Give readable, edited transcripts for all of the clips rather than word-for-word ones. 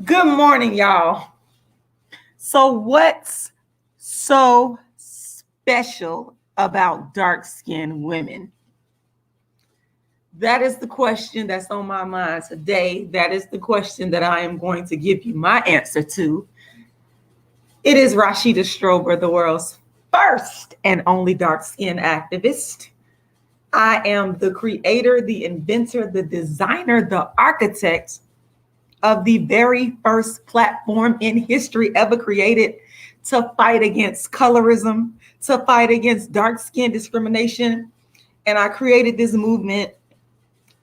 Good morning, y'all. So, what's so special about dark skinned women? That is the question that's on my mind today. That is the question that I am going to give you my answer to. It is Rashida Strober, the world's first and only dark skinned activist. I am the creator, the inventor, the designer, the architect of the very first platform in history ever created to fight against colorism, to fight against dark skin discrimination. And I created this movement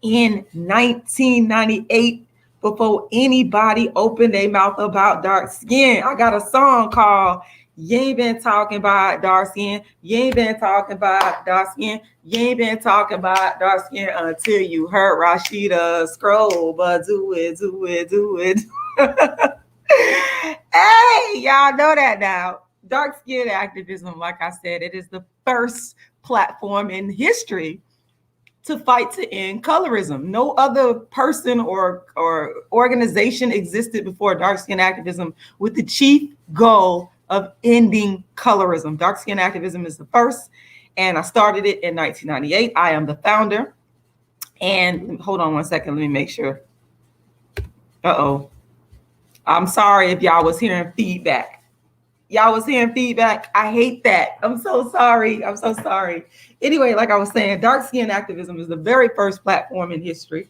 in 1998 before anybody opened their mouth about dark skin. I got a song called You Ain't Been Talking About Dark Skin. You ain't been talking about dark skin. You ain't been talking about dark skin until you heard Rashida scroll, but do it, do it, do it. Hey, y'all know that now. Dark skin activism, like I said, it is the first platform in history to fight to end colorism. No other person or organization existed before dark skin activism with the chief goal of ending colorism. Dark skin activism is the first, and I started it in 1998. I am the founder. And hold on one second, let me make sure. I'm sorry if y'all was hearing feedback. Y'all was hearing feedback. I hate that. I'm so sorry. I'm so sorry. Anyway, like I was saying, dark skin activism is the very first platform in history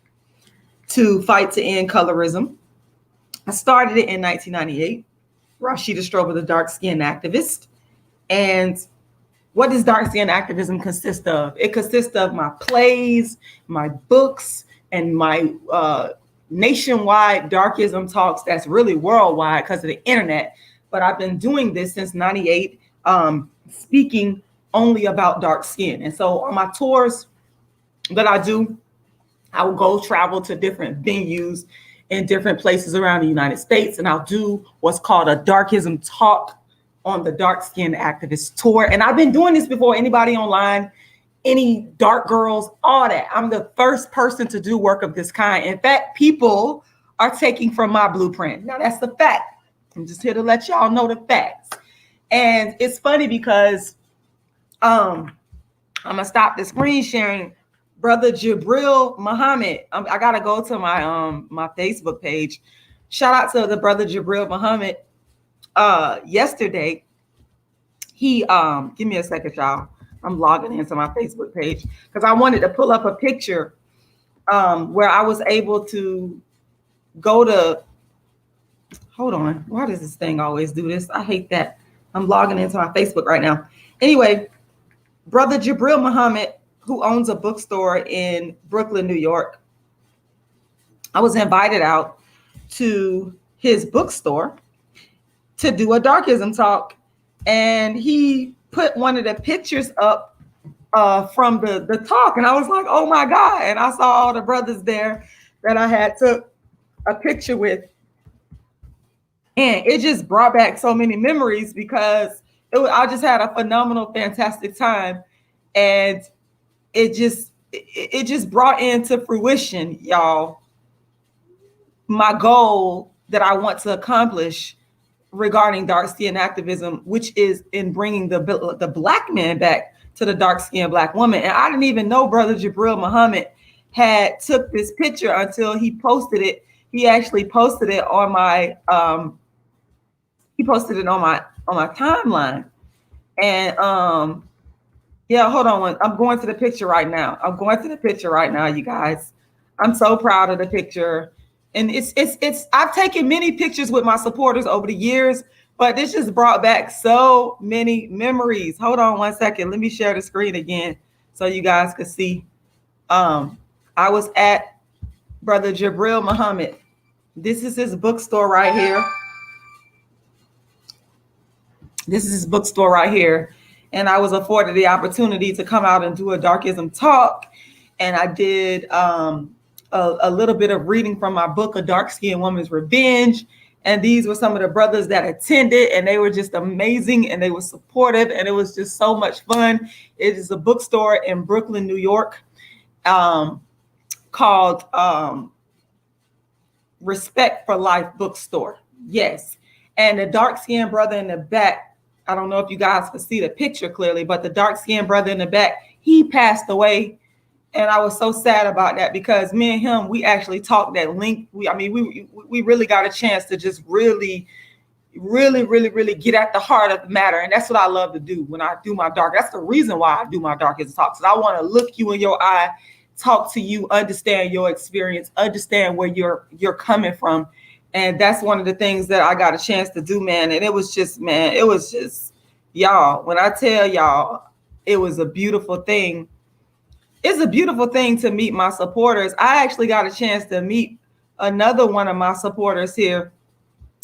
to fight to end colorism. I started it in 1998. Rashida Strober, the dark skin activist. And what does dark skin activism consist of? It consists of my plays, my books, and my nationwide darkism talks that's really worldwide because of the internet. But I've been doing this since 98, speaking only about dark skin. And so on my tours that I do, I will go travel to different venues in different places around the United States, and I'll do what's called a darkism talk on the dark skin activist tour. And I've been doing this before anybody online, any dark girls, all that. I'm the first person to do work of this kind. In fact, people are taking from my blueprint. Now, that's the fact. I'm just here to let y'all know the facts. And it's funny because I'm gonna stop the screen sharing. Brother Jabril Muhammad, I gotta go to my Facebook page. Shout out to the brother Jabril Muhammad. Yesterday, he give me a second, y'all. I'm logging into my Facebook page because I wanted to pull up a picture where I was able to go to. Hold on. Why does this thing always do this? I hate that. I'm logging into my Facebook right now. Anyway, brother Jabril Muhammad, who owns a bookstore in Brooklyn, New York, I was invited out to his bookstore to do a darkism talk. And he put one of the pictures up from the talk. And I was like, oh my God. And I saw all the brothers there that I had took a picture with. And it just brought back so many memories because I just had a phenomenal, fantastic time. And it just brought into fruition, y'all, my goal that I want to accomplish regarding dark skin activism, which is in bringing the black man back to the dark skinned black woman. And I didn't even know brother Jabril Muhammad had took this picture until he posted it. He actually posted it on my timeline. And yeah, hold on. I'm going to the picture right now. You guys. I'm so proud of the picture. And it's I've taken many pictures with my supporters over the years, but this just brought back so many memories. Hold on one second. Let me share the screen again so you guys can see. I was at brother Jabril Muhammad. This is his bookstore right here. And I was afforded the opportunity to come out and do a darkism talk. And I did a little bit of reading from my book, A Dark Skinned Woman's Revenge. And these were some of the brothers that attended, and they were just amazing, and they were supportive, and it was just so much fun. It is a bookstore in Brooklyn, New York, called Respect for Life bookstore. Yes. And the dark-skinned brother in the back, I don't know if you guys can see the picture clearly, but the dark-skinned brother in the back, he passed away. And I was so sad about that because me and him, we actually talked that link. We really got a chance to just really get at the heart of the matter. And that's what I love to do when I do my dark. That's the reason why I do my darkest talks. I want to look you in your eye, talk to you, understand your experience, understand where you're coming from. And that's one of the things that I got a chance to do, man. And it was just, y'all, when I tell y'all, it was a beautiful thing. It's a beautiful thing to meet my supporters. I actually got a chance to meet another one of my supporters here.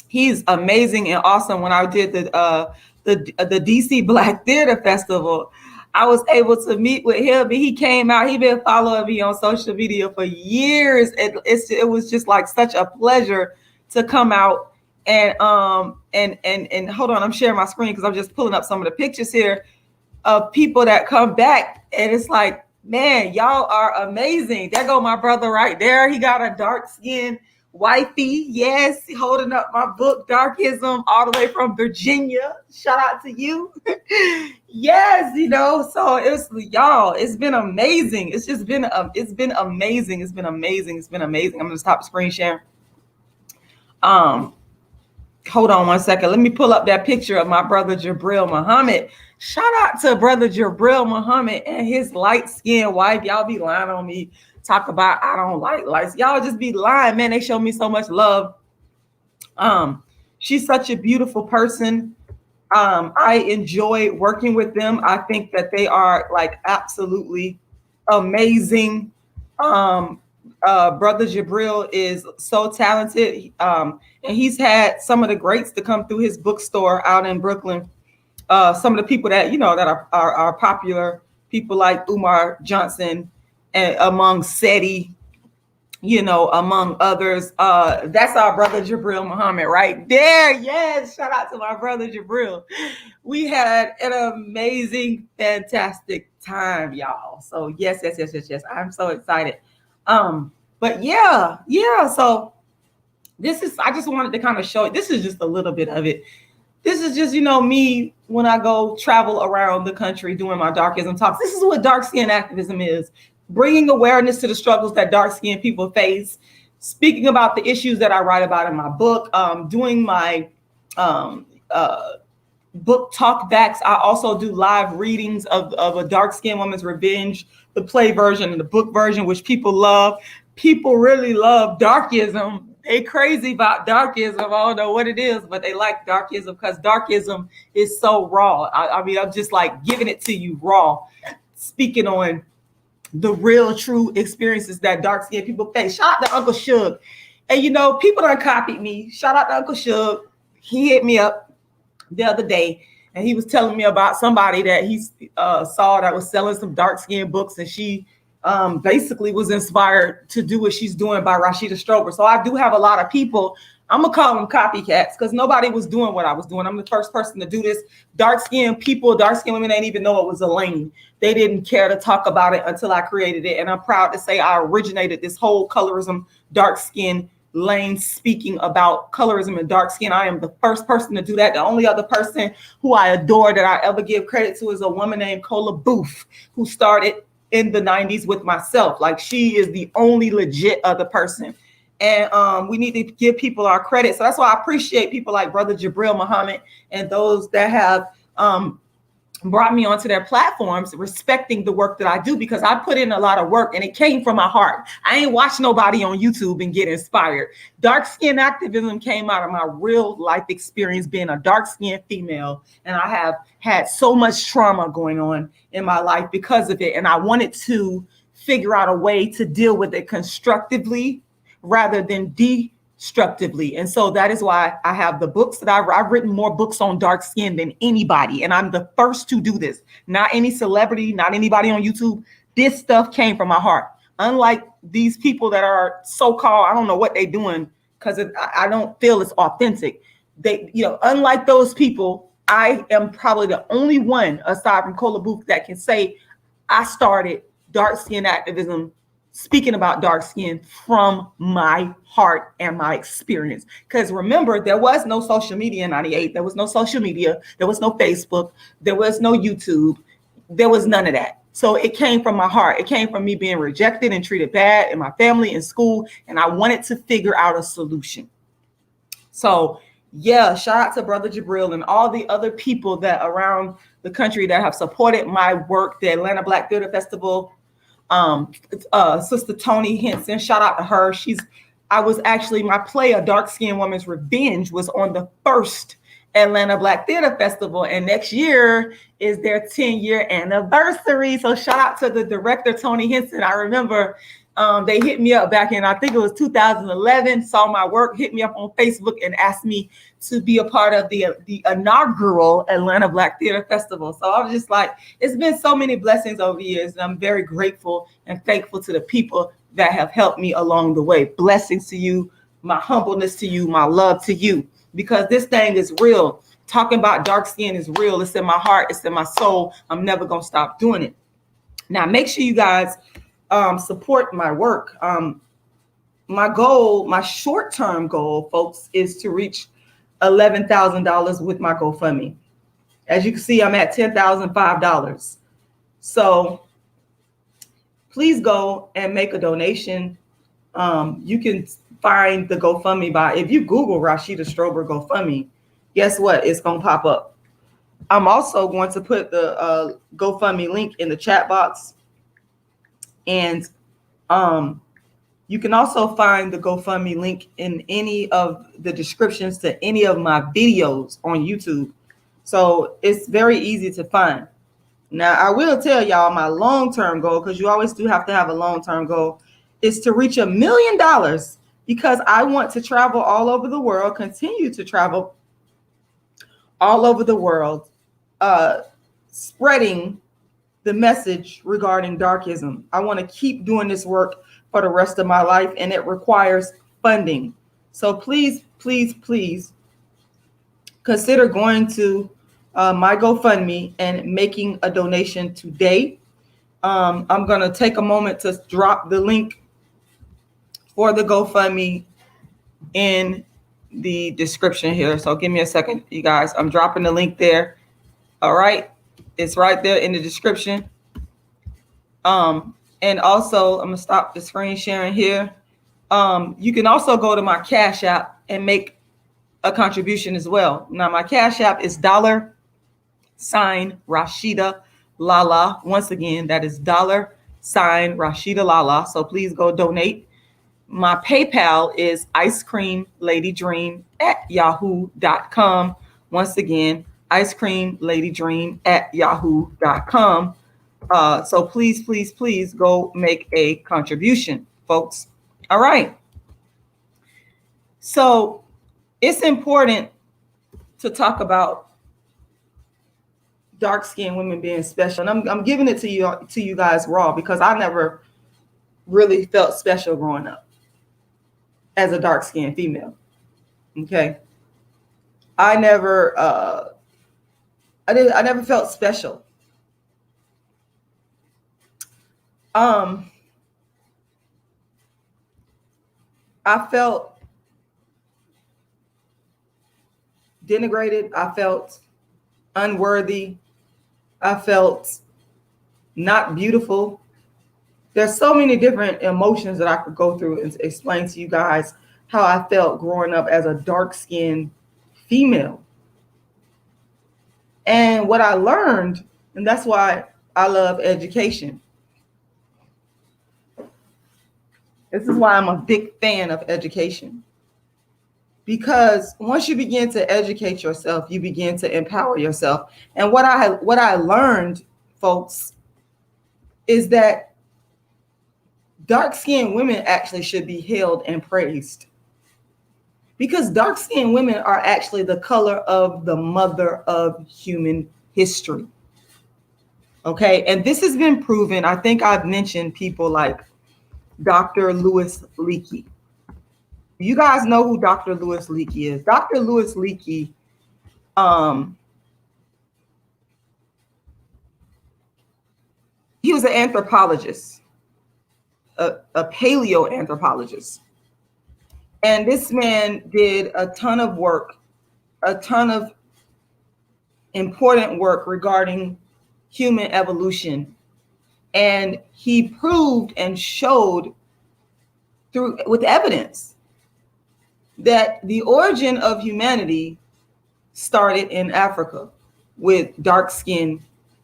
He's amazing and awesome. When I did the DC Black Theater Festival, I was able to meet with him. He came out. He been following me on social media for years. It was just like such a pleasure to come out and hold on. I'm sharing my screen because I'm just pulling up some of the pictures here of people that come back, and it's like, man, y'all are amazing. There go my brother right there. He got a dark-skinned wifey. Yes, holding up my book, Darkism, all the way from Virginia. Shout out to you. Yes, so it's been amazing. It's been amazing. It's been amazing. I'm going to stop the screen sharing. Hold on one second. Let me pull up that picture of my brother, Jabril Muhammad. Shout out to brother Jabril Muhammad and his light-skinned wife. Y'all be lying on me. Talk about I don't like lights. Y'all just be lying, man. They show me so much love. She's such a beautiful person. I enjoy working with them. I think that they are like absolutely amazing. Brother Jabril is so talented. And he's had some of the greats to come through his bookstore out in Brooklyn. Some of the people that, that are popular, people like Umar Johnson, and among SETI, among others. That's our brother Jabril Muhammad right there. Yes, shout out to my brother Jabril. We had an amazing, fantastic time, y'all. So yes. I'm so excited. But yeah. So I just wanted to kind of show it. This is just a little bit of it. This is just, me when I go travel around the country doing my darkism talks. This is what dark skin activism is. Bringing awareness to the struggles that dark-skinned people face, speaking about the issues that I write about in my book, doing my book talk backs. I also do live readings of A Dark-Skinned Woman's Revenge, the play version and the book version, which people love. People really love darkism. They crazy about darkism. I don't know what it is, but they like darkism because darkism is so raw. I'm just like giving it to you raw, speaking on the real true experiences that dark-skinned people face. Shout out to Uncle Shug. And people done copied me. Shout out to Uncle Shug. He hit me up the other day and he was telling me about somebody that he saw that was selling some dark-skinned books, and she basically was inspired to do what she's doing by Rashida Strober. So I do have a lot of people. I'm gonna call them copycats because nobody was doing what I was doing. I'm the first person to do this. Dark-skinned people, dark-skinned women didn't even know it was a lane. They didn't care to talk about it until I created it. And I'm proud to say I originated this whole colorism, dark skin lane, speaking about colorism and dark skin. I am the first person to do that. The only other person who I adore that I ever give credit to is a woman named Cola Booth, who started in the 90s with myself. Like, she is the only legit other person. And we need to give people our credit. So that's why I appreciate people like brother Jabril Muhammad and those that have brought me onto their platforms, respecting the work that I do, because I put in a lot of work and it came from my heart. I ain't watch nobody on YouTube and get inspired. Dark skin activism came out of my real life experience being a dark skinned female. And I have had so much trauma going on in my life because of it. And I wanted to figure out a way to deal with it constructively rather than destructively. And so that is why I have the books that I've written more books on dark skin than anybody. And I'm the first to do this. Not any celebrity, not anybody on YouTube. This stuff came from my heart. Unlike these people that are so-called, I don't know what they're doing because I don't feel it's authentic. They, unlike those people, I am probably the only one aside from Cola Booth that can say I started dark skin activism speaking about dark skin from my heart and my experience. Because remember, there was no social media in 98. There was no social media. There was no Facebook. There was no YouTube. There was none of that. So it came from my heart. It came from me being rejected and treated bad in my family, in school, and I wanted to figure out a solution. So yeah, shout out to Brother Jabril and all the other people that around the country that have supported my work. The Atlanta Black Theater Festival, Sister Tony Henson, shout out to her. I was actually, my play, A Dark Skinned Woman's Revenge, was on the first Atlanta Black Theater Festival, and next year is their 10-year anniversary. So shout out to the director, Tony Henson. I remember they hit me up back in, I think it was 2011, saw my work, hit me up on Facebook and asked me to be a part of the inaugural Atlanta Black Theater Festival. So I was just like, it's been so many blessings over the years, and I'm very grateful and thankful to the people that have helped me along the way. Blessings to you, my humbleness to you, my love to you, because this thing is real. Talking about dark skin is real. It's in my heart. It's in my soul. I'm never going to stop doing it. Now, make sure you guys support my work. My goal, my short-term goal, folks, is to reach $11,000 with my GoFundMe. As you can see, I'm at $10,005. So please go and make a donation. You can find the GoFundMe if you Google Rashida Strober GoFundMe, guess what? It's going to pop up. I'm also going to put the GoFundMe link in the chat box. And you can also find the GoFundMe link in any of the descriptions to any of my videos on YouTube. So it's very easy to find. Now, I will tell y'all my long-term goal, because you always do have to have a long-term goal, is to reach $1 million, because I want to travel all over the world, continue to travel all over the world, spreading the message regarding darkism. I want to keep doing this work for the rest of my life, and it requires funding. So please, please, please consider going to my GoFundMe and making a donation today. I'm going to take a moment to drop the link for the GoFundMe in the description here. So give me a second, you guys. I'm dropping the link there. All right. It's right there in the description. And also, I'm going to stop the screen sharing here. You can also go to my Cash App and make a contribution as well. Now, my Cash App is $Rashida Lala. Once again, that is $Rashida Lala. So please go donate. My PayPal is icecreamladydream@yahoo.com. Once again, icecreamladydream@yahoo.com. So please, please, please go make a contribution, folks. All right. So it's important to talk about dark-skinned women being special. And I'm giving it to you guys raw, because I never really felt special growing up as a dark-skinned female. Okay. I never felt special. I felt denigrated. I felt unworthy. I felt not beautiful. There's so many different emotions that I could go through and explain to you guys how I felt growing up as a dark-skinned female. And what I learned, and that's why I love education. This is why I'm a big fan of education. Because once you begin to educate yourself, you begin to empower yourself. And what I learned, folks, is that dark-skinned women actually should be hailed and praised. Because dark-skinned women are actually the color of the mother of human history. Okay, and this has been proven. I think I've mentioned people like Dr. Louis Leakey. You guys know who Dr. Louis Leakey is. Dr. Louis Leakey, he was an anthropologist. a paleoanthropologist. And this man did a ton of work, a ton of important work regarding human evolution. And he proved and showed with evidence that the origin of humanity started in Africa with dark-skinned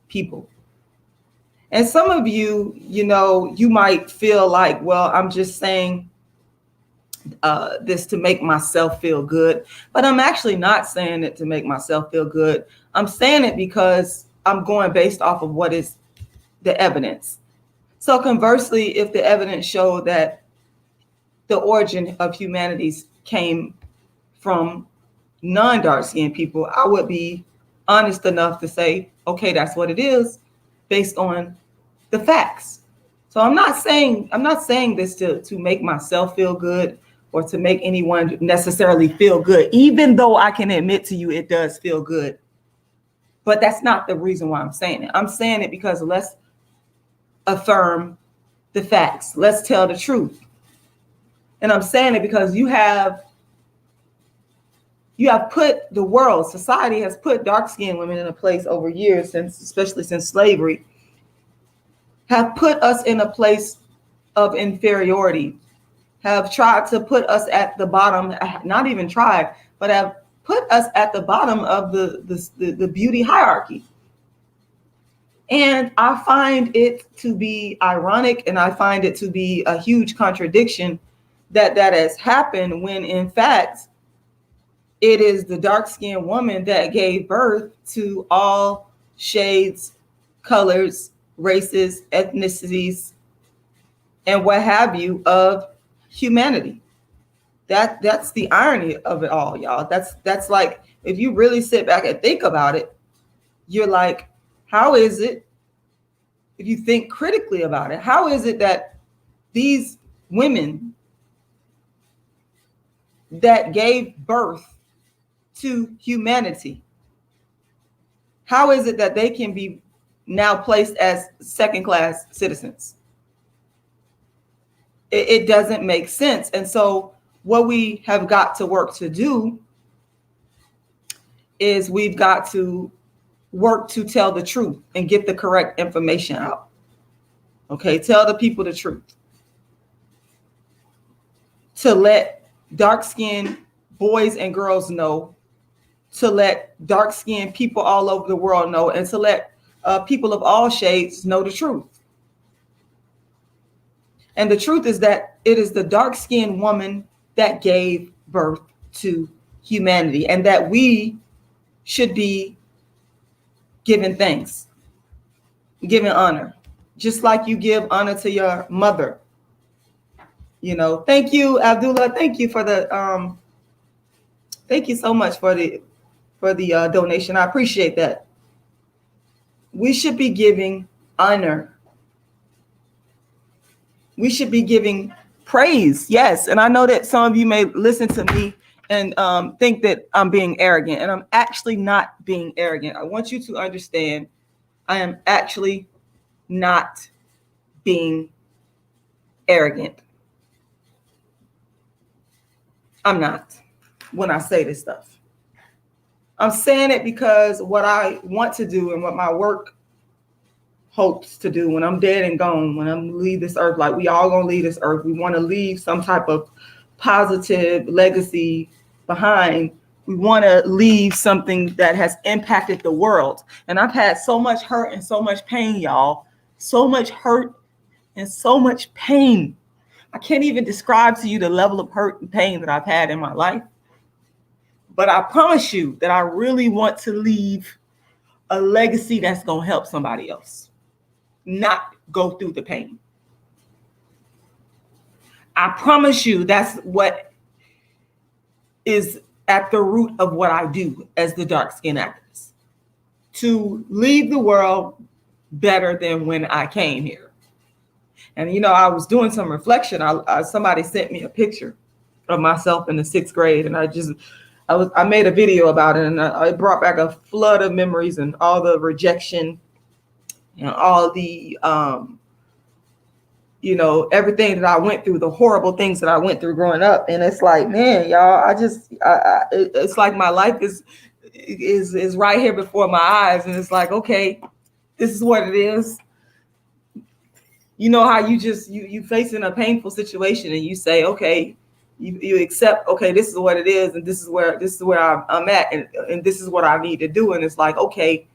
people. And some of you, you might feel like, well, I'm just saying this to make myself feel good. But I'm actually not saying it to make myself feel good. I'm saying it because I'm going based off of what is the evidence. So conversely, if the evidence showed that the origin of humanity came from non-dark-skinned people, I would be honest enough to say, okay, that's what it is, based on the facts. So I'm not saying this to make myself feel good or to make anyone necessarily feel good, even though I can admit to you it does feel good. But that's not the reason why I'm saying it. I'm saying it because let's affirm the facts. Let's tell the truth. And I'm saying it because you have put the world, society has put dark-skinned women in a place over years, especially since slavery, have put us in a place of inferiority, have tried to put us at the bottom, not even tried, but have put us at the bottom of the beauty hierarchy. And I find it to be ironic, and I find it to be a huge contradiction that has happened when, in fact, it is the dark-skinned woman that gave birth to all shades, colors, races, ethnicities, and what have you of humanity. That's the irony of it all, y'all. That's like, if you really sit back and think about it, you're like, how is it, if you think critically about it, how is it that these women that gave birth to humanity, how is it that they can be now placed as second-class citizens? It doesn't make sense. And so what we have got to work to do is we've got to work to tell the truth and get the correct information out. Okay, tell the people the truth. To let dark-skinned boys and girls know, to let dark-skinned people all over the world know, and to let people of all shades know the truth. And the truth is that it is the dark-skinned woman that gave birth to humanity, and that we should be given thanks, given honor, just like you give honor to your mother. Thank you, Abdullah. Thank you for the thank you so much for the donation. I appreciate that. We should be giving honor. We should be giving praise. Yes. And I know that some of you may listen to me and think that I'm being arrogant, and I'm actually not being arrogant. I want you to understand I am actually not being arrogant. I'm not when I say this stuff. I'm saying it because what I want to do and what my work hopes to do when I'm dead and gone, when I'm leave this earth, like we all gonna leave this earth, we want to leave some type of positive legacy behind. We want to leave something that has impacted the world. And I've had so much hurt and so much pain, y'all. So much hurt and so much pain. I can't even describe to you the level of hurt and pain that I've had in my life. But I promise you that I really want to leave a legacy that's going to help somebody else, not go through the pain. I promise you that's what is at the root of what I do as the dark-skinned activist, to leave the world better than when I came here. And, I was doing some reflection. Somebody sent me a picture of myself in the 6th grade, and I made a video about it, and it brought back a flood of memories and all the rejection and all the you know, everything that I went through, the horrible things that I went through growing up. And it's like, man, y'all, it's like my life is right here before my eyes. And it's like, okay, this is what it is. You know how you facing a painful situation and you say, okay, you accept, okay, this is what it is, and this is where I'm at, and this is what I need to do. And it's like, okay,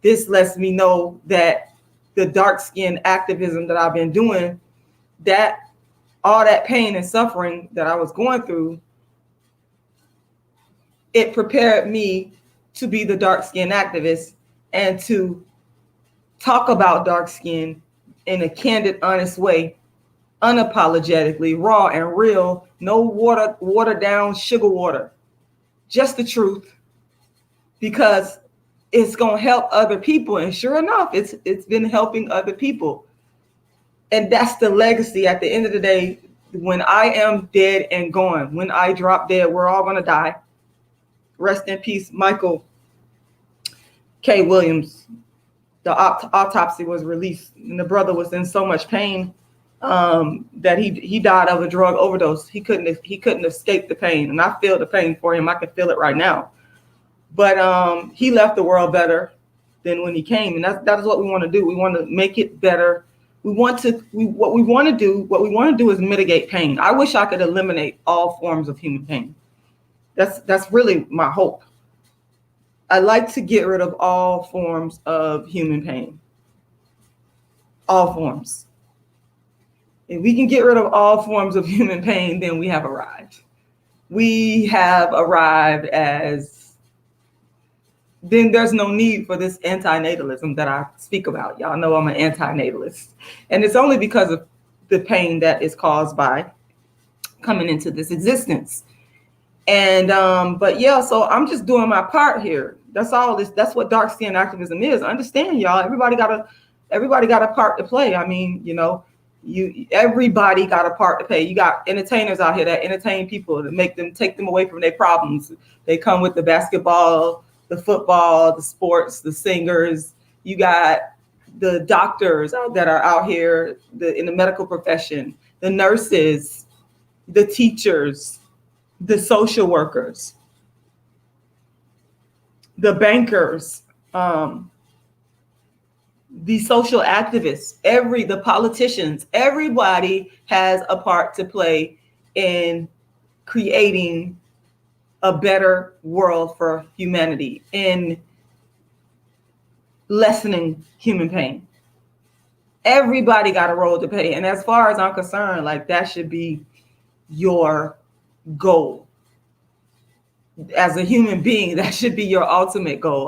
this lets me know that the dark skin activism that I've been doing, that all that pain and suffering that I was going through, it prepared me to be the dark skin activist and to talk about dark skin in a candid, honest way, unapologetically, raw and real, no watered down sugar water, just the truth, because it's going to help other people. And sure enough, it's been helping other people. And that's the legacy at the end of the day. When I am dead and gone, when I drop dead, we're all going to die. Rest in peace, Michael K. Williams. The autopsy was released, and the brother was in so much pain that he died of a drug overdose. He couldn't escape the pain, and I feel the pain for him. I can feel it right now. But he left the world better than when he came, and that is what we want to do. We want to make it better. What we want to do is mitigate pain. I wish I could eliminate all forms of human pain. That's really my hope. I like to get rid of all forms of human pain. All forms. If we can get rid of all forms of human pain, then we have arrived. We have arrived then there's no need for this antinatalism that I speak about. Y'all know I'm an antinatalist. And it's only because of the pain that is caused by coming into this existence. And but yeah, so I'm just doing my part here. That's all this. That's what dark skin activism is. Understand, y'all. Everybody got a part to play. I mean, you know, everybody got a part to play. You got entertainers out here that entertain people, to take them away from their problems. They come with the basketball, the football, the sports, the singers. You got the doctors that are out here in the medical profession, the nurses, the teachers, the social workers, the bankers, the social activists, the politicians. Everybody has a part to play in creating a better world for humanity, in lessening human pain. Everybody got a role to play. And as far as I'm concerned, like, that should be your goal. As a human being, that should be your ultimate goal.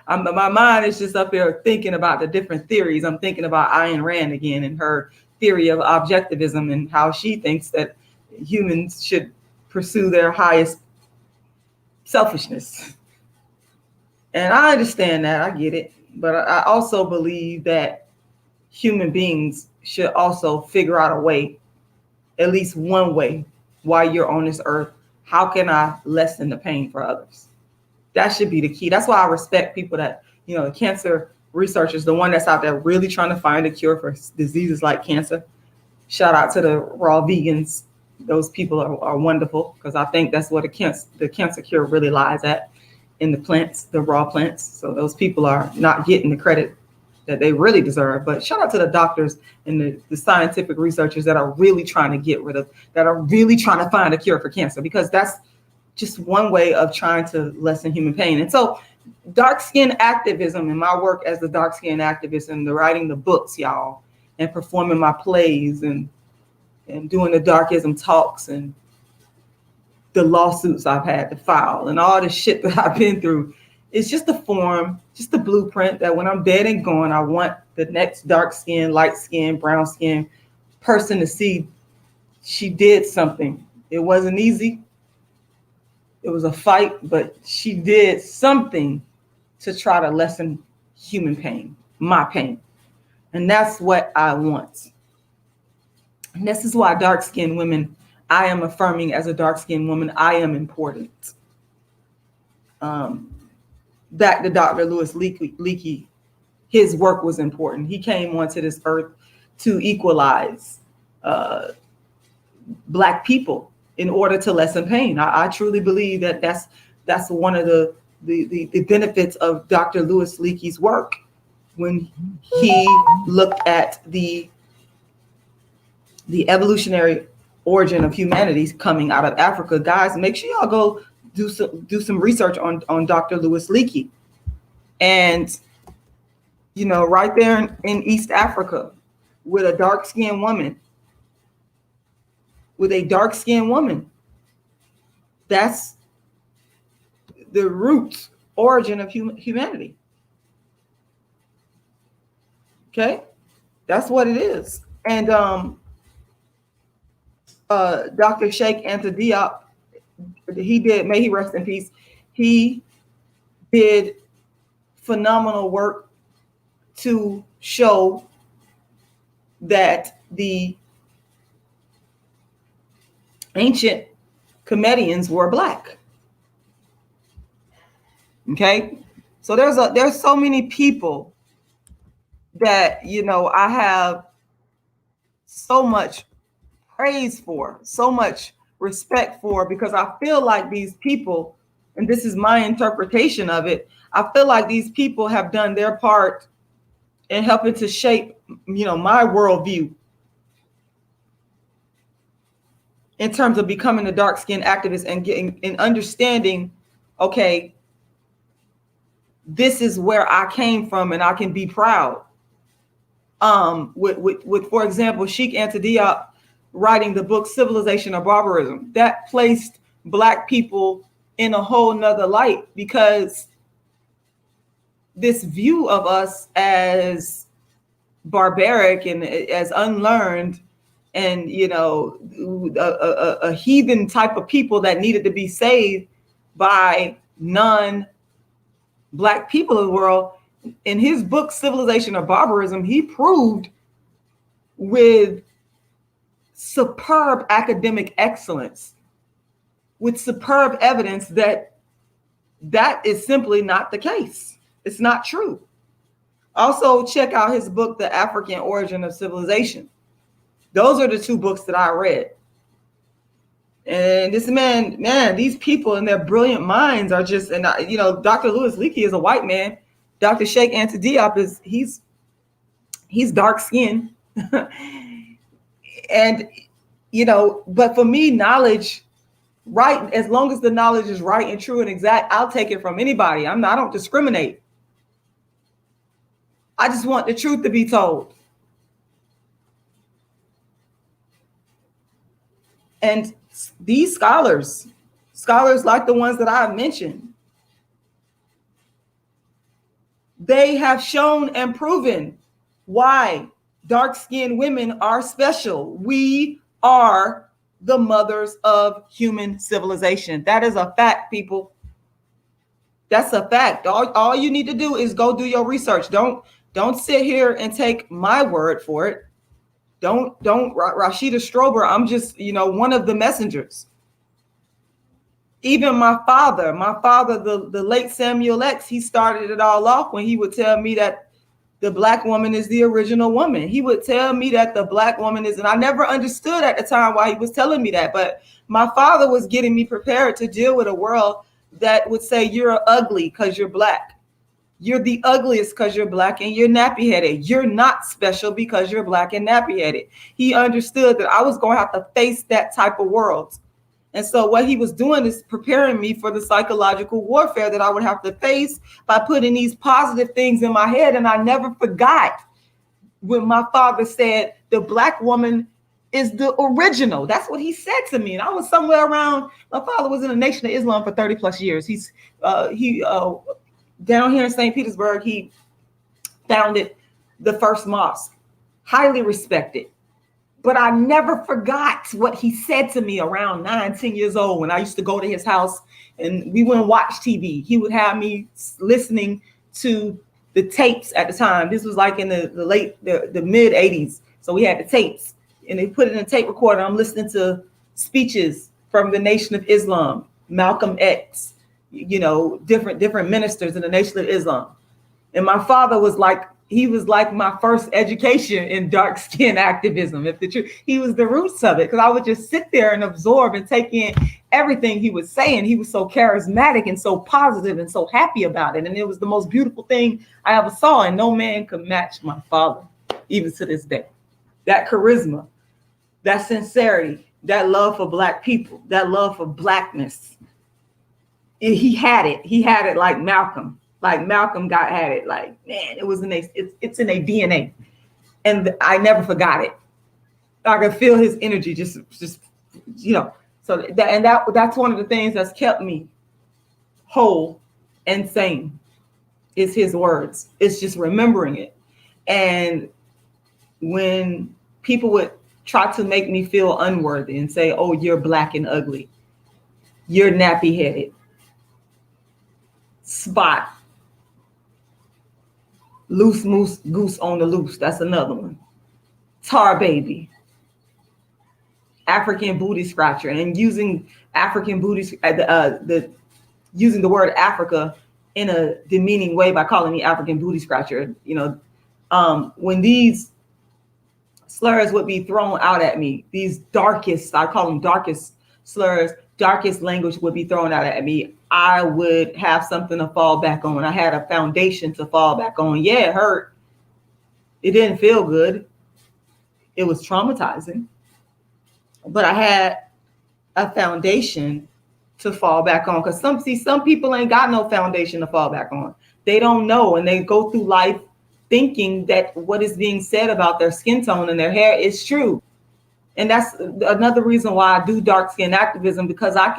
My mind is just up here thinking about the different theories. I'm thinking about Ayn Rand again and her theory of objectivism and how she thinks that humans should pursue their highest selfishness. And I understand that, I get it. But I also believe that human beings should also figure out a way, at least one way, while you're on this earth. How can I lessen the pain for others? That should be the key. That's why I respect people that, you know, the cancer researchers, the one that's out there really trying to find a cure for diseases like cancer. Shout out to the raw vegans. Those people are wonderful, because I think that's where the cancer cure really lies at, in the plants, the raw plants. So those people are not getting the credit that they really deserve. But shout out to the doctors and the scientific researchers that are really trying to find a cure for cancer, because that's just one way of trying to lessen human pain. And so dark skin activism and my work as the dark skin activist and the writing the books, y'all, and performing my plays and doing the darkism talks and the lawsuits I've had to file and all the shit that I've been through, it's just a form, just a blueprint that when I'm dead and gone, I want the next dark skin, light skin, brown skin person to see she did something. It wasn't easy. It was a fight, but she did something to try to lessen human pain, my pain. And that's what I want. And this is why dark skinned women, I am affirming as a dark skinned woman, I am important. Back to Dr. Louis Leakey, his work was important. He came onto this earth to equalize Black people in order to lessen pain. I truly believe that that's one of the benefits of Dr. Louis Leakey's work when he looked at the evolutionary origin of humanity coming out of Africa. Guys, make sure y'all go do some research on Dr. Louis Leakey. And, you know, right there in East Africa with a dark-skinned woman, that's the root origin of humanity. Okay, that's what it is. And Dr. Sheikh Anta Diop, he did, may he rest in peace, he did phenomenal work to show that the ancient Comedians were Black. Okay, so there's so many people that, you know, I have so much praise for, so much respect for, because I feel like these people, and this is my interpretation of it, I feel like these people have done their part in helping to shape, you know, my worldview in terms of becoming a dark-skinned activist and getting and understanding, okay, this is where I came from and I can be proud. With for example, Sheikh Anta Diop writing the book Civilization or Barbarism, that placed Black people in a whole nother light, because this view of us as barbaric and as unlearned and, you know, a heathen type of people that needed to be saved by non-Black people of the world. In his book, Civilization or Barbarism, he proved with superb academic excellence, with superb evidence, that that is simply not the case. It's not true. Also, check out his book, The African Origin of Civilization. Those are the two books that I read. And this man, these people and their brilliant minds are just, and you know, Dr. Louis Leakey is a white man. Dr. Sheikh Anta Diop he's dark skinned. And, you know, but for me, knowledge, right, as long as the knowledge is right and true and exact, I'll take it from anybody. I don't discriminate. I just want the truth to be told. And these scholars like the ones that I've mentioned, they have shown and proven why dark-skinned women are special. We are the mothers of human civilization. That is a fact, people. That's a fact. All you need to do is go do your research. Don't sit here and take my word for it. Don't Rashida Strober, I'm just, you know, one of the messengers. Even my father, the late Samuel X, he started it all off when he would tell me that the Black woman is the original woman. He would tell me that the Black woman is, and I never understood at the time why he was telling me that, but my father was getting me prepared to deal with a world that would say you're ugly because you're Black. You're the ugliest because you're Black and you're nappy-headed. You're not special because you're Black and nappy-headed. He understood that I was going to have to face that type of world. And so what he was doing is preparing me for the psychological warfare that I would have to face by putting these positive things in my head. And I never forgot when my father said, the Black woman is the original. That's what he said to me. And I was somewhere around, my father was in the Nation of Islam for 30 plus years. He's down here in St. Petersburg, he founded the first mosque, highly respected. But I never forgot what he said to me around 9, 10 years old when I used to go to his house and we wouldn't watch TV. He would have me listening to the tapes at the time. This was like in the mid 80s. So we had the tapes and they put it in a tape recorder. I'm listening to speeches from the Nation of Islam, Malcolm X, you know, different ministers in the Nation of Islam. And my father was like he was like my first education in dark skin activism. If the truth, he was the roots of it, because I would just sit there and absorb and take in everything he was saying. He was so charismatic and so positive and so happy about it. And it was the most beautiful thing I ever saw. And no man could match my father, even to this day. That charisma, that sincerity, that love for Black people, that love for Blackness. He had it. He had it like Malcolm. Like Malcolm had it. Like, man, it was it's in a DNA. And I never forgot it. I could feel his energy just So that's one of the things that's kept me whole and sane, is his words. It's just remembering it. And when people would try to make me feel unworthy and say, oh, you're Black and ugly, you're nappy headed, spot, loose moose goose on the loose, that's another one, tar baby, African booty scratcher, and using African booty, using the word Africa in a demeaning way by calling me African booty scratcher. When these slurs would be thrown out at me, these darkest, I call them darkest slurs, darkest language would be thrown out at me, I would have something to fall back on. I had a foundation to fall back on. Yeah, it hurt. It didn't feel good. It was traumatizing. But I had a foundation to fall back on, because some people ain't got no foundation to fall back on. They don't know, and they go through life thinking that what is being said about their skin tone and their hair is true. And that's another reason why I do dark skin activism, because I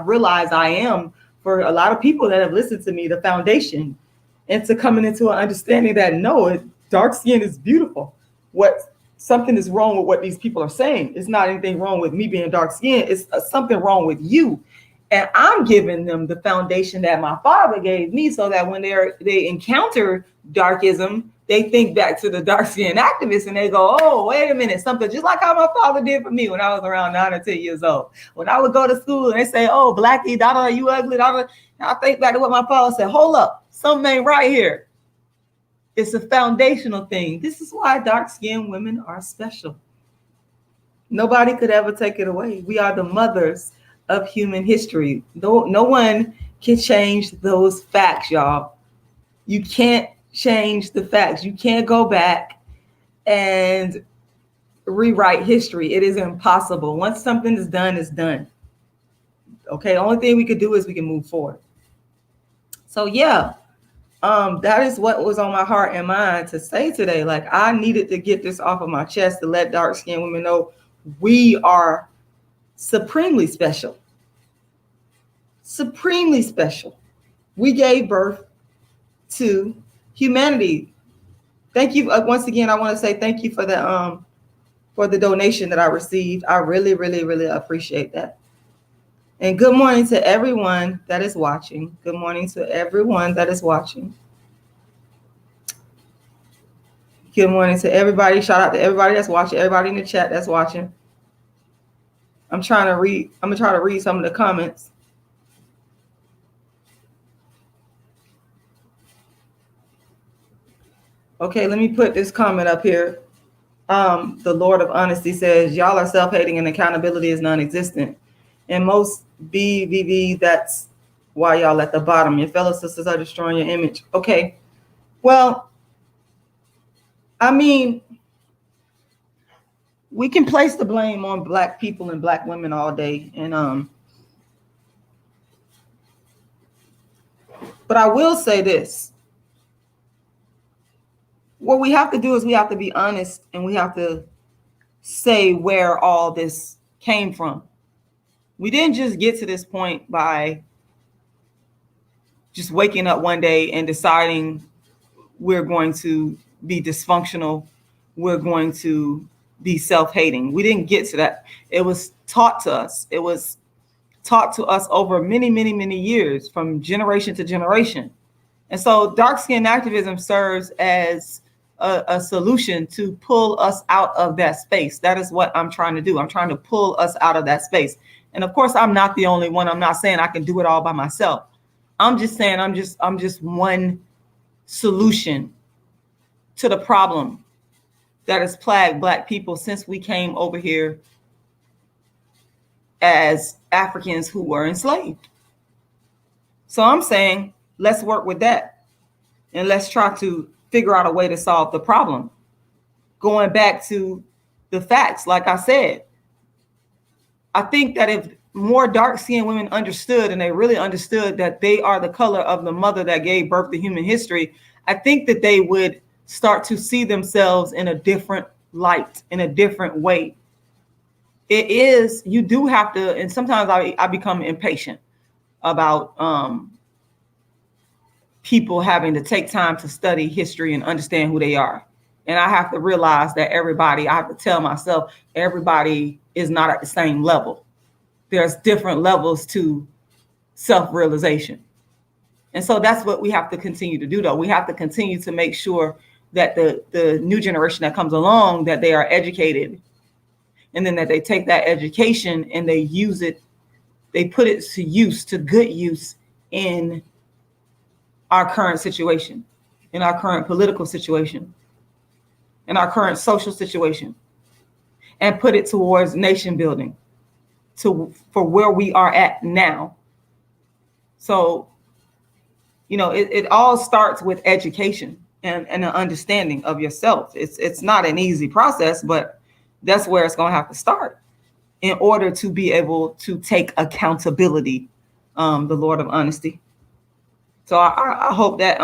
realize I am, for a lot of people that have listened to me, the foundation into coming into an understanding that no, dark skin is beautiful. Something is wrong with what these people are saying. It's not anything wrong with me being dark skinned. It's something wrong with you. And I'm giving them the foundation that my father gave me, so that when they encounter darkism, they think back to the dark skin activists and they go, oh, wait a minute, something just like how my father did for me when I was around 9 or 10 years old. When I would go to school and they say, oh, Blackie, da you ugly, da. I think back to what my father said. Hold up, something ain't right here. It's a foundational thing. This is why dark skinned women are special. Nobody could ever take it away. We are the mothers of human history. No one can change those facts, y'all. You can't change the facts. You can't go back and rewrite history. It is impossible. Once something is done, it's done. Okay, only thing we could do is we can move forward. So yeah, that is what was on my heart and mind to say today. Like, I needed to get this off of my chest to let dark-skinned women know we are supremely special. Supremely special. We gave birth to humanity. Thank you. Once again, I want to say thank you for the donation that I received. I really, really, really appreciate that. And good morning to everyone that is watching. Good morning to everyone that is watching. Good morning to everybody. Shout out to everybody that's watching, everybody in the chat that's watching. I'm gonna try to read some of the comments. Okay, let me put this comment up here. The Lord of Honesty says, y'all are self-hating and accountability is non-existent. And most BVV, that's why y'all at the bottom. Your fellow sisters are destroying your image. Okay, well, I mean, we can place the blame on Black people and Black women all day. And but I will say this. What we have to do is we have to be honest, and we have to say where all this came from. We didn't just get to this point by just waking up one day and deciding we're going to be dysfunctional, we're going to be self-hating. We didn't get to that. It was taught to us. It was taught to us over many, many, many years, from generation to generation. And so dark skin activism serves as a solution to pull us out of that space. That is what I'm trying to do. I'm trying to pull us out of that space. And of course, I'm not the only one. I'm not saying I can do it all by myself. I'm just saying I'm just one solution to the problem that has plagued Black people since we came over here as Africans who were enslaved. So I'm saying, let's work with that. And let's try to figure out a way to solve the problem. Going back to the facts, like I said, I think that if more dark-skinned women understood, and they really understood that they are the color of the mother that gave birth to human history, I think that they would start to see themselves in a different light, in a different way. It is, you do have to, and sometimes I become impatient about people having to take time to study history and understand who they are. And I have to realize that I have to tell myself, everybody is not at the same level. There's different levels to self-realization. And so that's what we have to continue to do, though. We have to continue to make sure that the new generation that comes along, that they are educated, and then that they take that education and they use it, they put it to use, to good use in our current situation, in our current political situation, in our current social situation, and put it towards nation building, for where we are at now. So, it all starts with education and an understanding of yourself. It's not an easy process, but that's where it's going to have to start in order to be able to take accountability, the Lord of honesty. So I hope that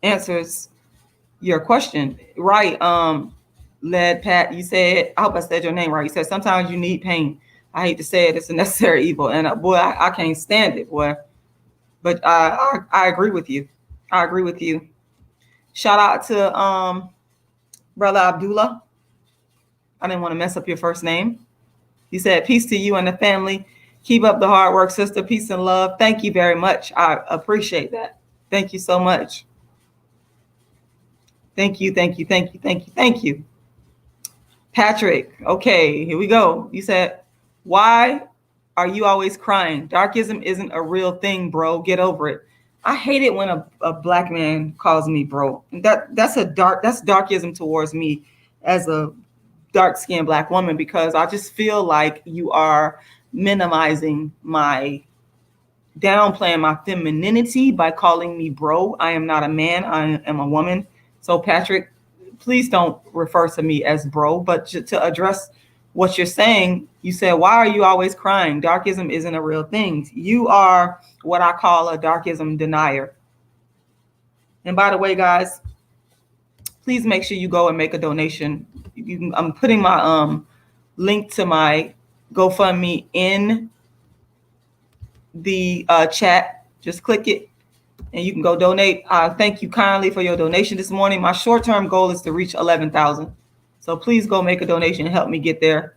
answers your question. Right. Led Pat, you said, I hope I said your name right. You said, sometimes you need pain. I hate to say it, it's a necessary evil. And boy, I can't stand it, boy. But I agree with you. I agree with you. Shout out to Brother Abdullah. I didn't want to mess up your first name. He said, peace to you and the family. Keep up the hard work, sister. Peace and love. Thank you very much. I appreciate that. Thank you so much. Thank you, thank you, thank you, thank you, thank you. Patrick, okay, here we go. You said, why are you always crying? Darkism isn't a real thing, bro. Get over it. I hate it when a Black man calls me bro. That's darkism towards me as a dark-skinned Black woman, because I just feel like you are minimizing downplaying my femininity by calling me bro. I am not a man, I am a woman. So Patrick, please don't refer to me as bro, but to address what you're saying, you said, why are you always crying? Darkism isn't a real thing. You are what I call a darkism denier. And by the way, guys, please make sure you go and make a donation. I'm putting my link to my GoFundMe in the chat. Just click it and you can go donate. Thank you kindly for your donation this morning. My short-term goal is to reach 11,000. So please go make a donation and help me get there.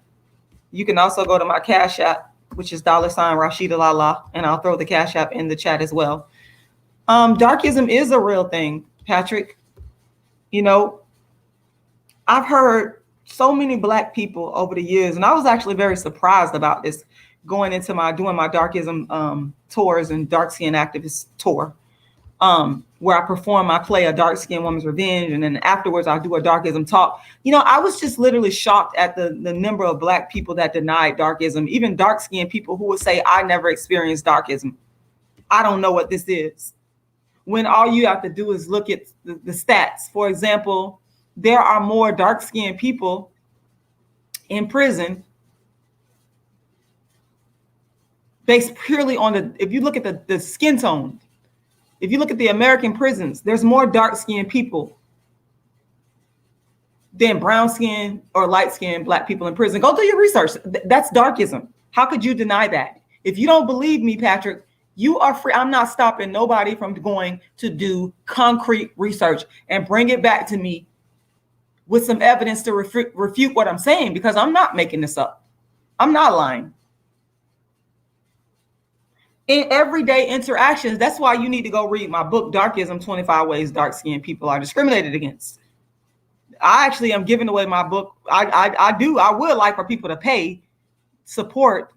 You can also go to my Cash App, which is $rashidalala, and I'll throw the Cash App in the chat as well. Darkism is a real thing, Patrick. I've heard so many Black people over the years, and I was actually very surprised about this going into doing my darkism tours and dark skin activist tour, where I perform, I play a dark skinned woman's revenge, and then afterwards I do a darkism talk. I was just literally shocked at the number of Black people that denied darkism, even dark skinned people who would say, I never experienced darkism. I don't know what this is. When all you have to do is look at the stats. For example, there are more dark skinned people in prison based purely on if you look at the skin tone. If you look at the American prisons, there's more dark-skinned people than brown-skinned or light-skinned Black people in prison. Go do your research. That's darkism. How could you deny that? If you don't believe me, Patrick, you are free. I'm not stopping nobody from going to do concrete research and bring it back to me with some evidence to refute what I'm saying, because I'm not making this up. I'm not lying. In everyday interactions, that's why you need to go read my book, Darkism, 25 Ways Dark-Skinned People Are Discriminated Against. I actually am giving away my book. I would like for people to pay support,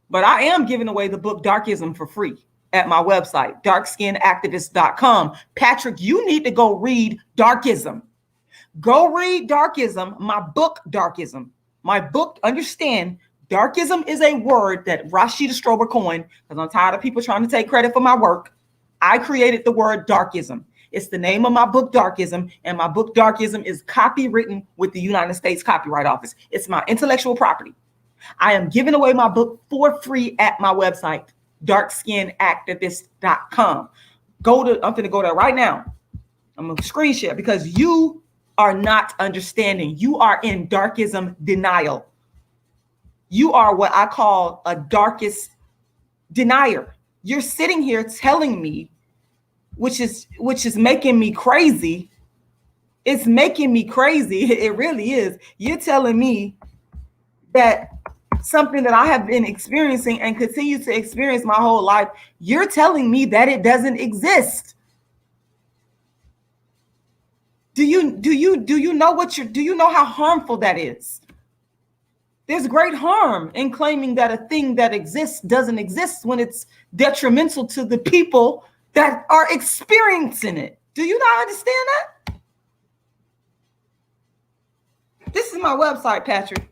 but I am giving away the book Darkism for free. at my website, darkskinactivist.com. Patrick, you need to go read Darkism. Go read Darkism, my book, Darkism. My book, understand, Darkism is a word that Rashida Strober coined, because I'm tired of people trying to take credit for my work. I created the word Darkism. It's the name of my book, Darkism, and my book, Darkism, is copywritten with the United States Copyright Office. It's my intellectual property. I am giving away my book for free at my website, darkskinactivist.com. I'm going to go there right now. I'm going to screen share, because you are not understanding. You are in darkism denial. You are what I call a darkest denier. You're sitting here telling me, which is making me crazy. It's making me crazy. It really is. You're telling me that something that I have been experiencing and continue to experience my whole life, you're telling me that it doesn't exist. Do you know how harmful that is? There's great harm in claiming that a thing that exists doesn't exist when it's detrimental to the people that are experiencing it. Do you not understand that? This is my website, Patrick.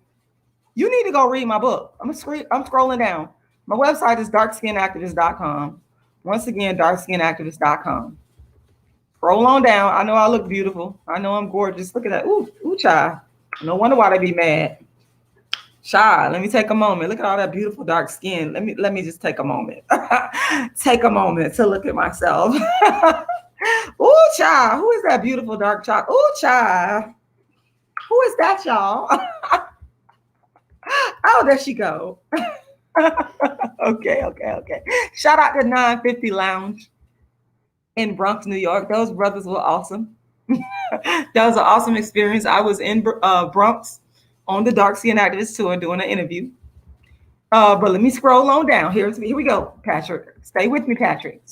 You need to go read my book. I'm scrolling down. My website is darkskinactivist.com. Once again, darkskinactivist.com. Scroll on down. I know I look beautiful. I know I'm gorgeous. Look at that. Ooh, child. No wonder why they be mad. Child, let me take a moment. Look at all that beautiful dark skin. Let me just take a moment. Take a moment to look at myself. Ooh, child. Who is that beautiful dark child? Ooh, child. Who is that, y'all? Oh, there she go. Okay. Shout out to 950 Lounge in Bronx, New York. Those brothers were awesome. That was an awesome experience. I was in Bronx on the Dark Skin Activist tour doing an interview. But let me scroll on down. Here we go, Patrick. Stay with me, Patrick.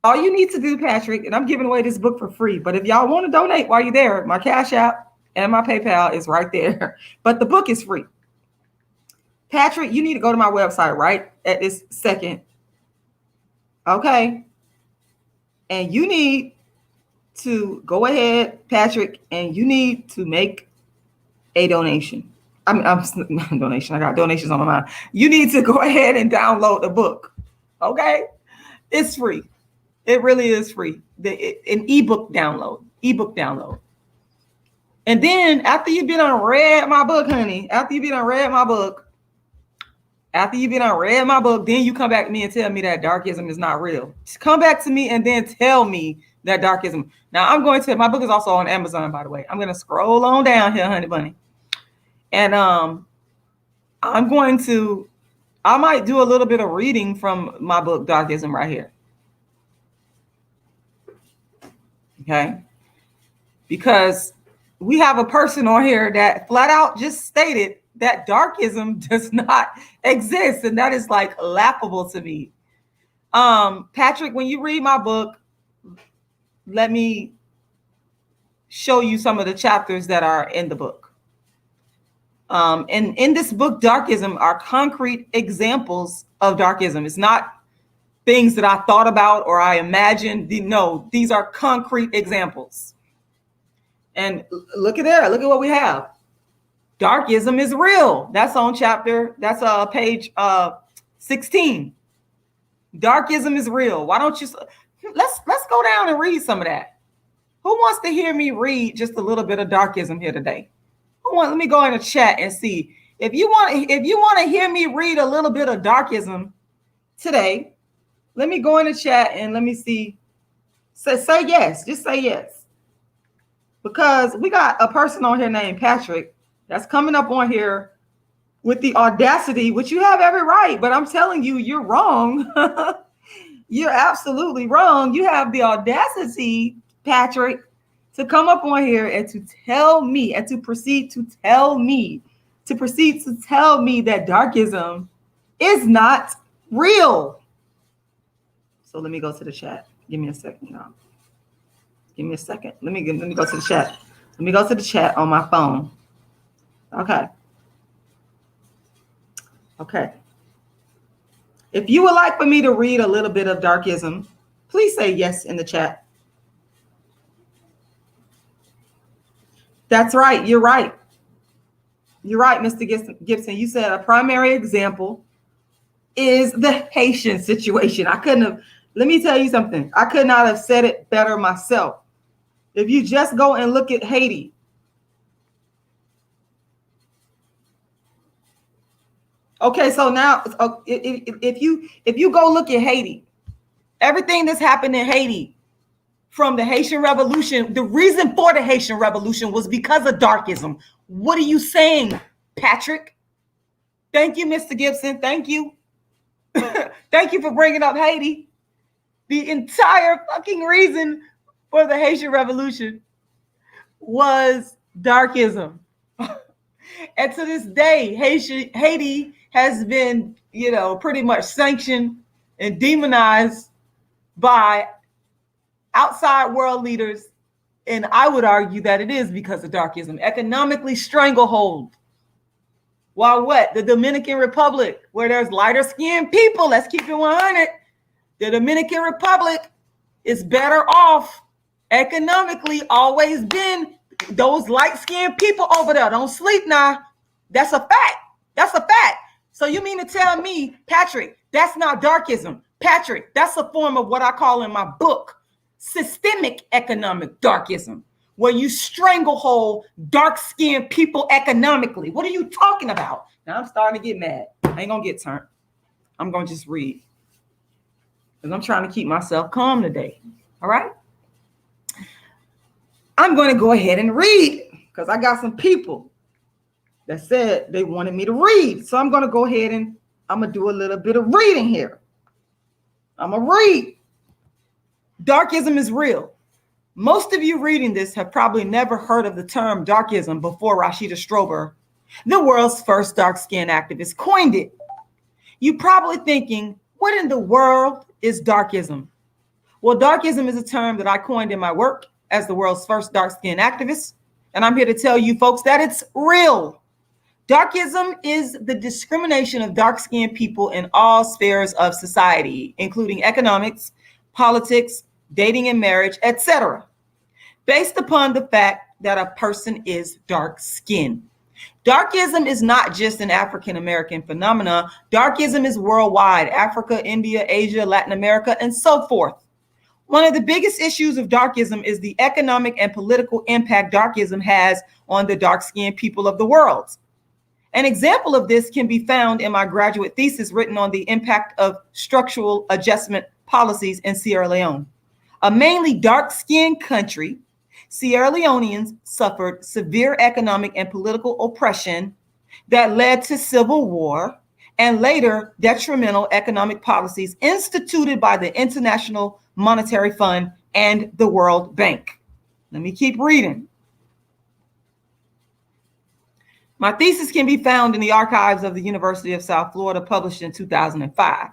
All you need to do, Patrick, and I'm giving away this book for free, but if y'all want to donate while you're there, my Cash App and my PayPal is right there. But the book is free. Patrick, you need to go to my website right at this second. Okay. And you need to go ahead, Patrick, and you need to make a donation. I'm donation. I got donations on my mind. You need to go ahead and download the book. Okay. It's free. It really is free. An ebook download. And then after you've been on read my book, honey, after you've been on read my book, then you come back to me and tell me that darkism is not real. Just come back to me and then tell me that darkism. Now my book is also on Amazon, by the way. I'm going to scroll on down here, honey bunny. And I might do a little bit of reading from my book, Darkism, right here. Okay. Because we have a person on here that flat out just stated that darkism does not exist. And that is like laughable to me. Patrick, when you read my book, let me show you some of the chapters that are in the book. And in this book, Darkism, are concrete examples of darkism. It's not things that I thought about or I imagined. No, these are concrete examples. And look at there. Look at what we have. Darkism is real. That's on page 16. Darkism is real. Why don't you let's go down and read some of that. Who wants to hear me read just a little bit of darkism here today? Let me go in the chat and see. If you want to hear me read a little bit of darkism today, let me go in the chat and let me see. Say yes. Just say yes. Because we got a person on here named Patrick that's coming up on here with the audacity, which you have every right, but I'm telling you, you're wrong. You're absolutely wrong. You have the audacity, Patrick, to come up on here and to tell me and to proceed to tell me that darkism is not real. So let me go to the chat. Give me a second, y'all. Give me a second. Let me go to the chat. Let me go to the chat on my phone. Okay. If you would like for me to read a little bit of darkism, please say yes in the chat. That's right. You're right. You're right, Mr. Gibson. You said a primary example is the Haitian situation. I couldn't have, let me tell you something. I could not have said it better myself. If you just go and look at Haiti, okay, so now if you go look at Haiti, everything that's happened in Haiti from the Haitian Revolution, the reason for the Haitian Revolution was because of darkism. What are you saying, Patrick? Thank you, Mr. Gibson. Thank you. Thank you for bringing up Haiti. The entire fucking reason for the Haitian Revolution was darkism. And to this day, Haiti has been, pretty much sanctioned and demonized by outside world leaders. And I would argue that it is because of darkism. Economically stranglehold. While what? The Dominican Republic, where there's lighter skinned people, let's keep it 100. The Dominican Republic is better off economically, always been. Those light-skinned people over there don't sleep now. That's a fact. That's a fact. So you mean to tell me, Patrick, that's not darkism? Patrick, that's a form of what I call in my book systemic economic darkism, where you stranglehold dark-skinned people economically. What are you talking about? Now I'm starting to get mad. I ain't gonna get turned. I'm gonna just read, because I'm trying to keep myself calm today. All right. I'm going to go ahead and read, because I got some people that said they wanted me to read. So I'm going to go ahead and I'm going to do a little bit of reading here. I'm going to read. Darkism is real. Most of you reading this have probably never heard of the term darkism before Rashida Strober, the world's first dark-skinned activist, coined it. You're probably thinking, what in the world is darkism? Well, darkism is a term that I coined in my work as the world's first dark-skinned activist. And I'm here to tell you folks that it's real. Darkism is the discrimination of dark-skinned people in all spheres of society, including economics, politics, dating and marriage, etc., based upon the fact that a person is dark-skinned. Darkism is not just an African-American phenomenon. Darkism is worldwide: Africa, India, Asia, Latin America, and so forth. One of the biggest issues of darkism is the economic and political impact darkism has on the dark-skinned people of the world. An example of this can be found in my graduate thesis written on the impact of structural adjustment policies in Sierra Leone. A mainly dark-skinned country, Sierra Leoneans suffered severe economic and political oppression that led to civil war and later detrimental economic policies instituted by the International Monetary Fund and the World Bank. Let me keep reading. My thesis can be found in the archives of the University of South Florida, published in 2005.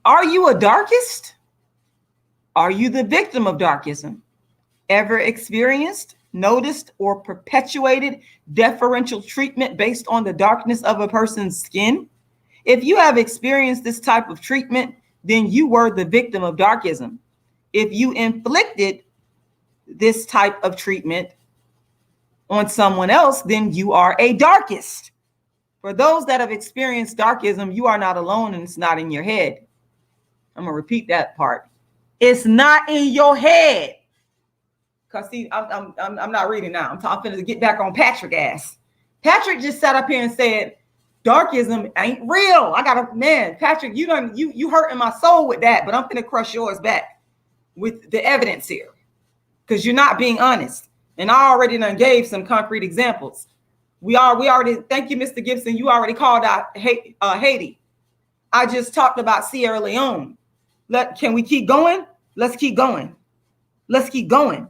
Are you a darkist? Are you the victim of darkism? Ever experienced, noticed, or perpetuated deferential treatment based on the darkness of a person's skin? If you have experienced this type of treatment, then you were the victim of darkism. If you inflicted this type of treatment on someone else, then you are a darkist. For those that have experienced darkism, you are not alone, and it's not in your head. I'm gonna repeat that part. It's not in your head. Cause see, I'm not reading now. I'm talking to get back on Patrick ass. Patrick just sat up here and said, darkism ain't real. Patrick, you hurting my soul with that, but I'm gonna crush yours back with the evidence here, because you're not being honest. And I already done gave some concrete examples. We already, thank you, Mr. Gibson. You already called out Haiti. I just talked about Sierra Leone. Can we keep going? Let's keep going. Let's keep going.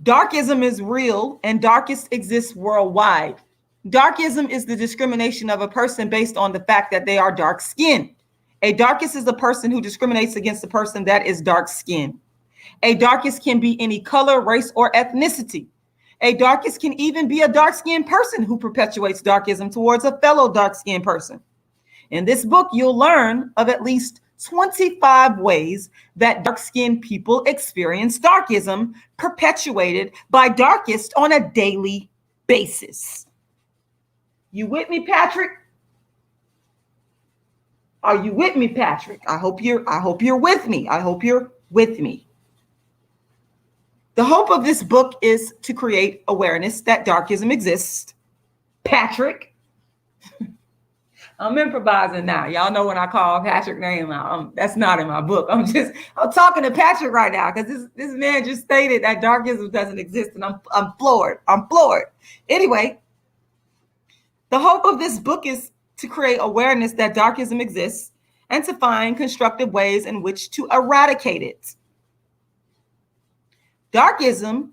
Darkism is real, and darkists exist worldwide. Darkism is the discrimination of a person based on the fact that they are dark-skinned. A darkist is a person who discriminates against a person that is dark-skinned. A darkist can be any color, race, or ethnicity. A darkist can even be a dark-skinned person who perpetuates darkism towards a fellow dark-skinned person. In this book, you'll learn of at least 25 ways that dark-skinned people experience darkism perpetuated by darkists on a daily basis. You with me, Patrick? Are you with me, Patrick? I hope you're with me. I hope you're with me. The hope of this book is to create awareness that darkism exists. Patrick. I'm improvising now. Y'all know when I call Patrick name out. That's not in my book. I'm talking to Patrick right now because this man just stated that darkism doesn't exist, and I'm floored. I'm floored. Anyway, the hope of this book is to create awareness that darkism exists and to find constructive ways in which to eradicate it. Darkism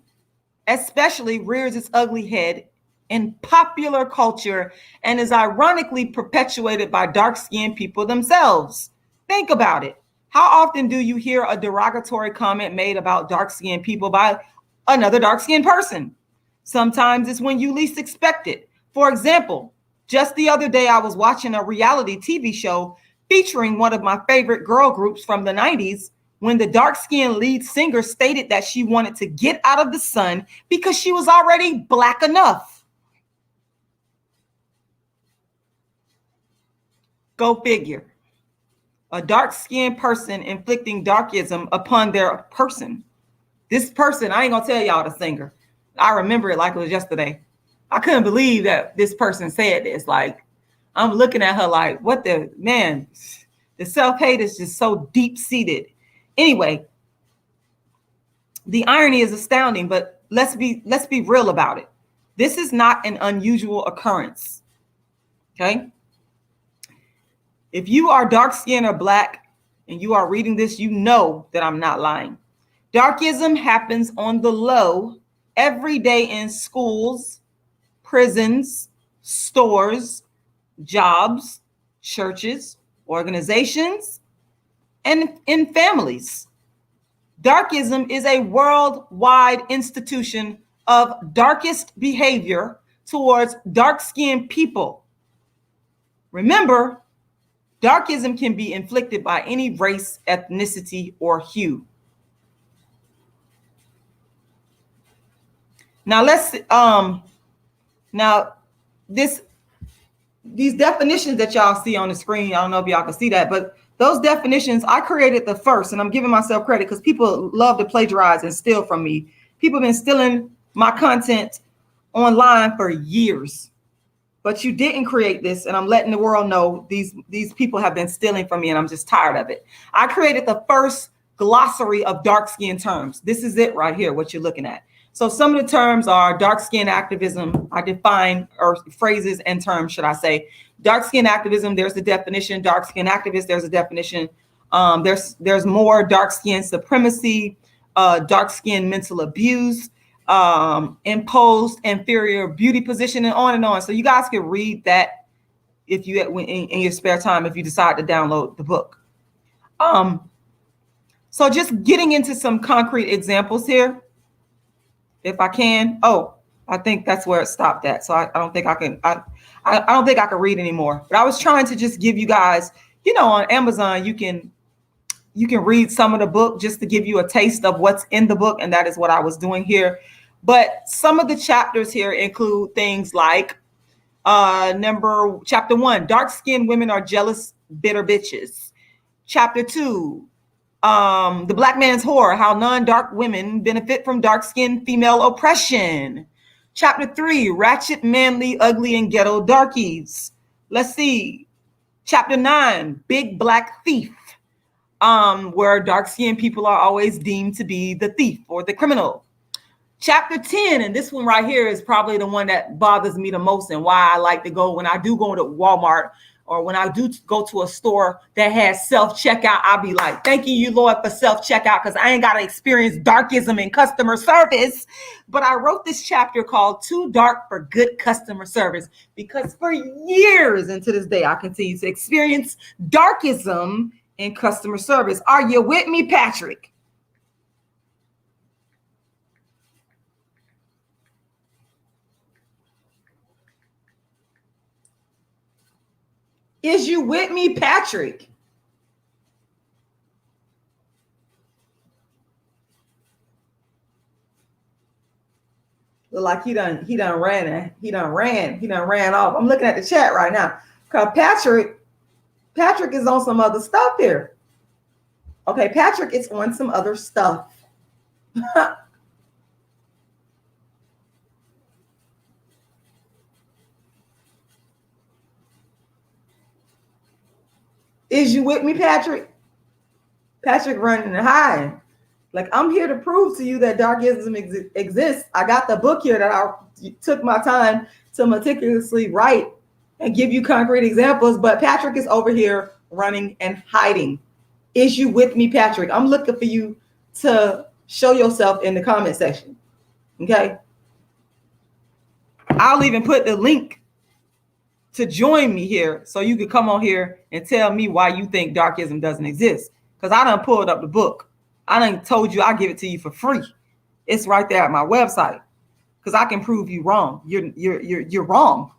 especially rears its ugly head in popular culture and is ironically perpetuated by dark-skinned people themselves. Think about it. How often do you hear a derogatory comment made about dark-skinned people by another dark-skinned person? Sometimes it's when you least expect it. For example, just the other day, I was watching a reality TV show featuring one of my favorite girl groups from the 90s, when the dark-skinned lead singer stated that she wanted to get out of the sun because she was already black enough. Go figure. A dark-skinned person inflicting darkism upon their person. This person, I ain't gonna tell y'all the singer. I remember it like it was yesterday. I couldn't believe that this person said this. Like, I'm looking at her like, what the, man, the self-hate is just so deep-seated. Anyway, the irony is astounding, but let's be real about it. This is not an unusual occurrence. Okay? If you are dark-skinned or black and you are reading this, you know that I'm not lying. Darkism happens on the low every day in schools, prisons, stores, jobs, churches, organizations, and in families. Darkism is a worldwide institution of darkest behavior towards dark-skinned people. Remember, darkism can be inflicted by any race, ethnicity, or hue. Now these definitions that y'all see on the screen, I don't know if y'all can see that, but those definitions, I created the first, and I'm giving myself credit because people love to plagiarize and steal from me. People have been stealing my content online for years, but you didn't create this, and I'm letting the world know these people have been stealing from me, and I'm just tired of it. I created the first glossary of dark skin terms. This is it right here, what you're looking at. So some of the terms are dark skin activism. I define, or phrases and terms, should I say. Dark skin activism, there's the definition. Dark skin activist, there's a definition. There's more. Dark skin supremacy, dark skin mental abuse, imposed inferior beauty position, and on and on. So you guys can read that if you in your spare time, if you decide to download the book. So just getting into some concrete examples here, if I can. Oh, I think that's where it stopped at. So I don't think I can. I don't think I can read anymore. But I was trying to just give you guys, on Amazon, you can read some of the book just to give you a taste of what's in the book, and that is what I was doing here. But some of the chapters here include things like chapter 1, dark-skinned women are jealous, bitter bitches. Chapter 2, the Black man's horror, how non-dark women benefit from dark-skinned female oppression. Chapter 3, ratchet, manly, ugly, and ghetto darkies. Let's see. Chapter 9, big black thief, where dark-skinned people are always deemed to be the thief or the criminal. Chapter 10, and this one right here is probably the one that bothers me the most, and why I like to go when I do go to Walmart or when I do go to a store that has self-checkout. I'll be like, thanking you, Lord, for self-checkout, because I ain't got to experience darkism in customer service. But I wrote this chapter called Too Dark for Good Customer Service, because for years and to this day, I continue to experience darkism in customer service. Are you with me, Patrick? Is you with me, Patrick? Look like he done ran off. I'm looking at the chat right now. Cause Patrick is on some other stuff here. Okay, Patrick is on some other stuff. Is you with me, Patrick? Patrick running and hiding. Like, I'm here to prove to you that darkism exists. I got the book here that I took my time to meticulously write and give you concrete examples, but Patrick is over here running and hiding. Is you with me, Patrick? I'm looking for you to show yourself in the comment section. Okay? I'll even put the link to join me here so you can come on here and tell me why you think darkism doesn't exist. Because I done pulled up the book. I done told you I'll give it to you for free. It's right there at my website. Because I can prove you wrong. You're wrong.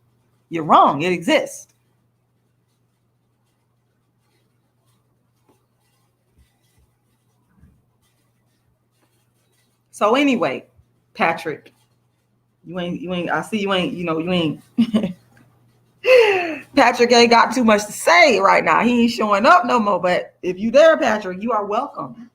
You're wrong. It exists. So anyway, Patrick, I see you ain't Patrick ain't got too much to say right now. He ain't showing up no more. But if you there, Patrick, you are welcome.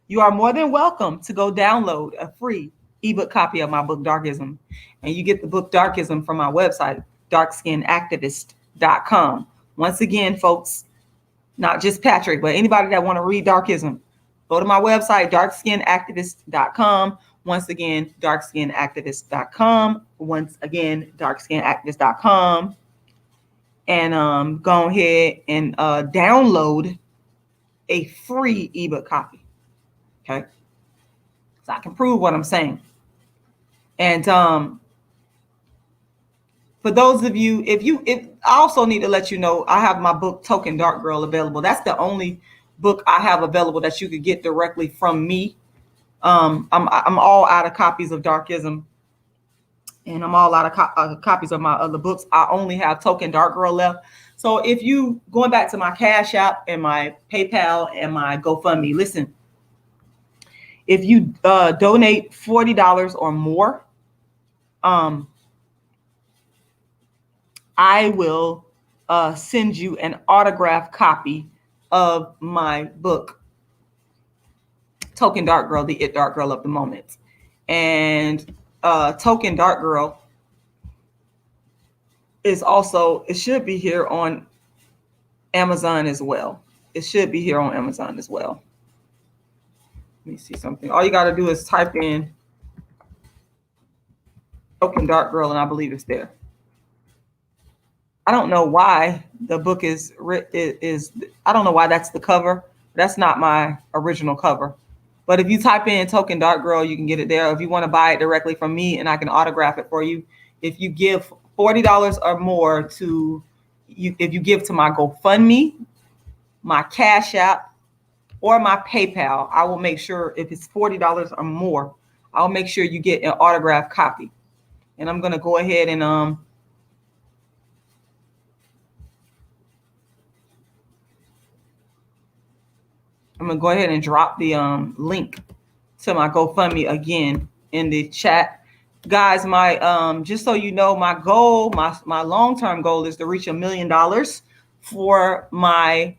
You are more than welcome to go download a free ebook copy of my book, Darkism. And you get the book Darkism from my website, darkiskinactivist.com. Once again, folks, not just Patrick, but anybody that want to read Darkism, go to my website, darkiskinactivist.com. Once again, darkiskinactivist.com. Once again, darkiskinactivist.com. And go ahead and download a free ebook copy. Okay, so I can prove what I'm saying. And for those of you, if I also need to let you know, I have my book Token Dark Girl available. That's the only book I have available that you could get directly from me. I'm all out of copies of Darkism, and I'm all out of copies of my other books. I only have Token Dark Girl left. So if you going back to my Cash App and my PayPal and my GoFundMe, listen. If you donate $40 or more, I will send you an autographed copy of my book, Token Dark Girl, the It Dark Girl of the Moment. And Token Dark Girl is also, it should be here on Amazon as well. It should be here on Amazon as well. Let me see something. All you got to do is type in Token Dark Girl, and I believe it's there. I don't know why the book is I don't know why that's the cover. That's not my original cover. But if you type in Token Dark Girl, you can get it there. If you want to buy it directly from me and I can autograph it for you, if you give $40 or more to you, if you give to my GoFundMe, my Cash App, or my PayPal, I will make sure if it's $40 or more, I'll make sure you get an autographed copy. And I'm going to go ahead and I'm going to go ahead and drop the link to my GoFundMe again in the chat. Guys, my just so you know, my goal, my long-term goal is to reach $1 million for my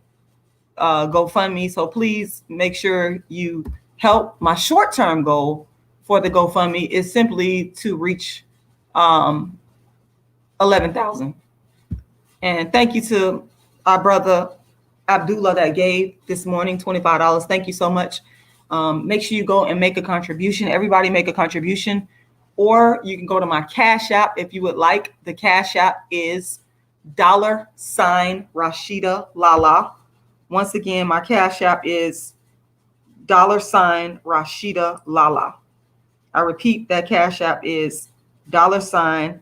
GoFundMe. So please make sure you help. My short-term goal for the GoFundMe is simply to reach 11,000. And thank you to our brother Abdullah that gave this morning $25. Thank you so much. Make sure you go and make a contribution. Everybody make a contribution, or you can go to my Cash App if you would like. The Cash App is $rashidalala. Once again, my Cash App is $rashidalala. I repeat, that Cash App is $rashidalala,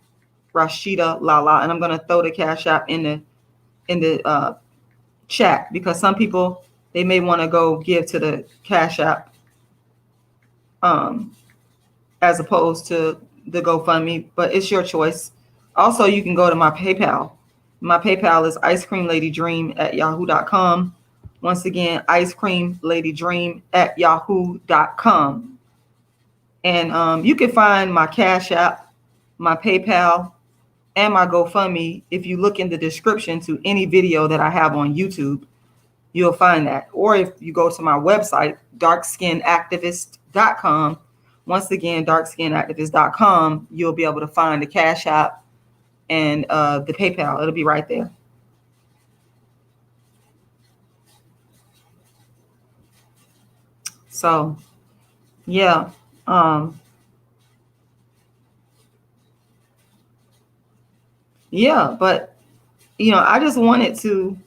and I'm going to throw the Cash App in the chat because some people, they may want to go give to the Cash App as opposed to the GoFundMe, but it's your choice. Also, you can go to my PayPal My PayPal is icecreamladydream@yahoo.com. Once again, icecreamladydream@yahoo.com. And you can find my Cash App, my PayPal, and my GoFundMe. If you look in the description to any video that I have on YouTube, you'll find that. Or if you go to my website, darkskinactivist.com, once again, darkskinactivist.com, you'll be able to find the Cash App and the PayPal. It'll be right there. So, yeah. Yeah, but, I just wanted to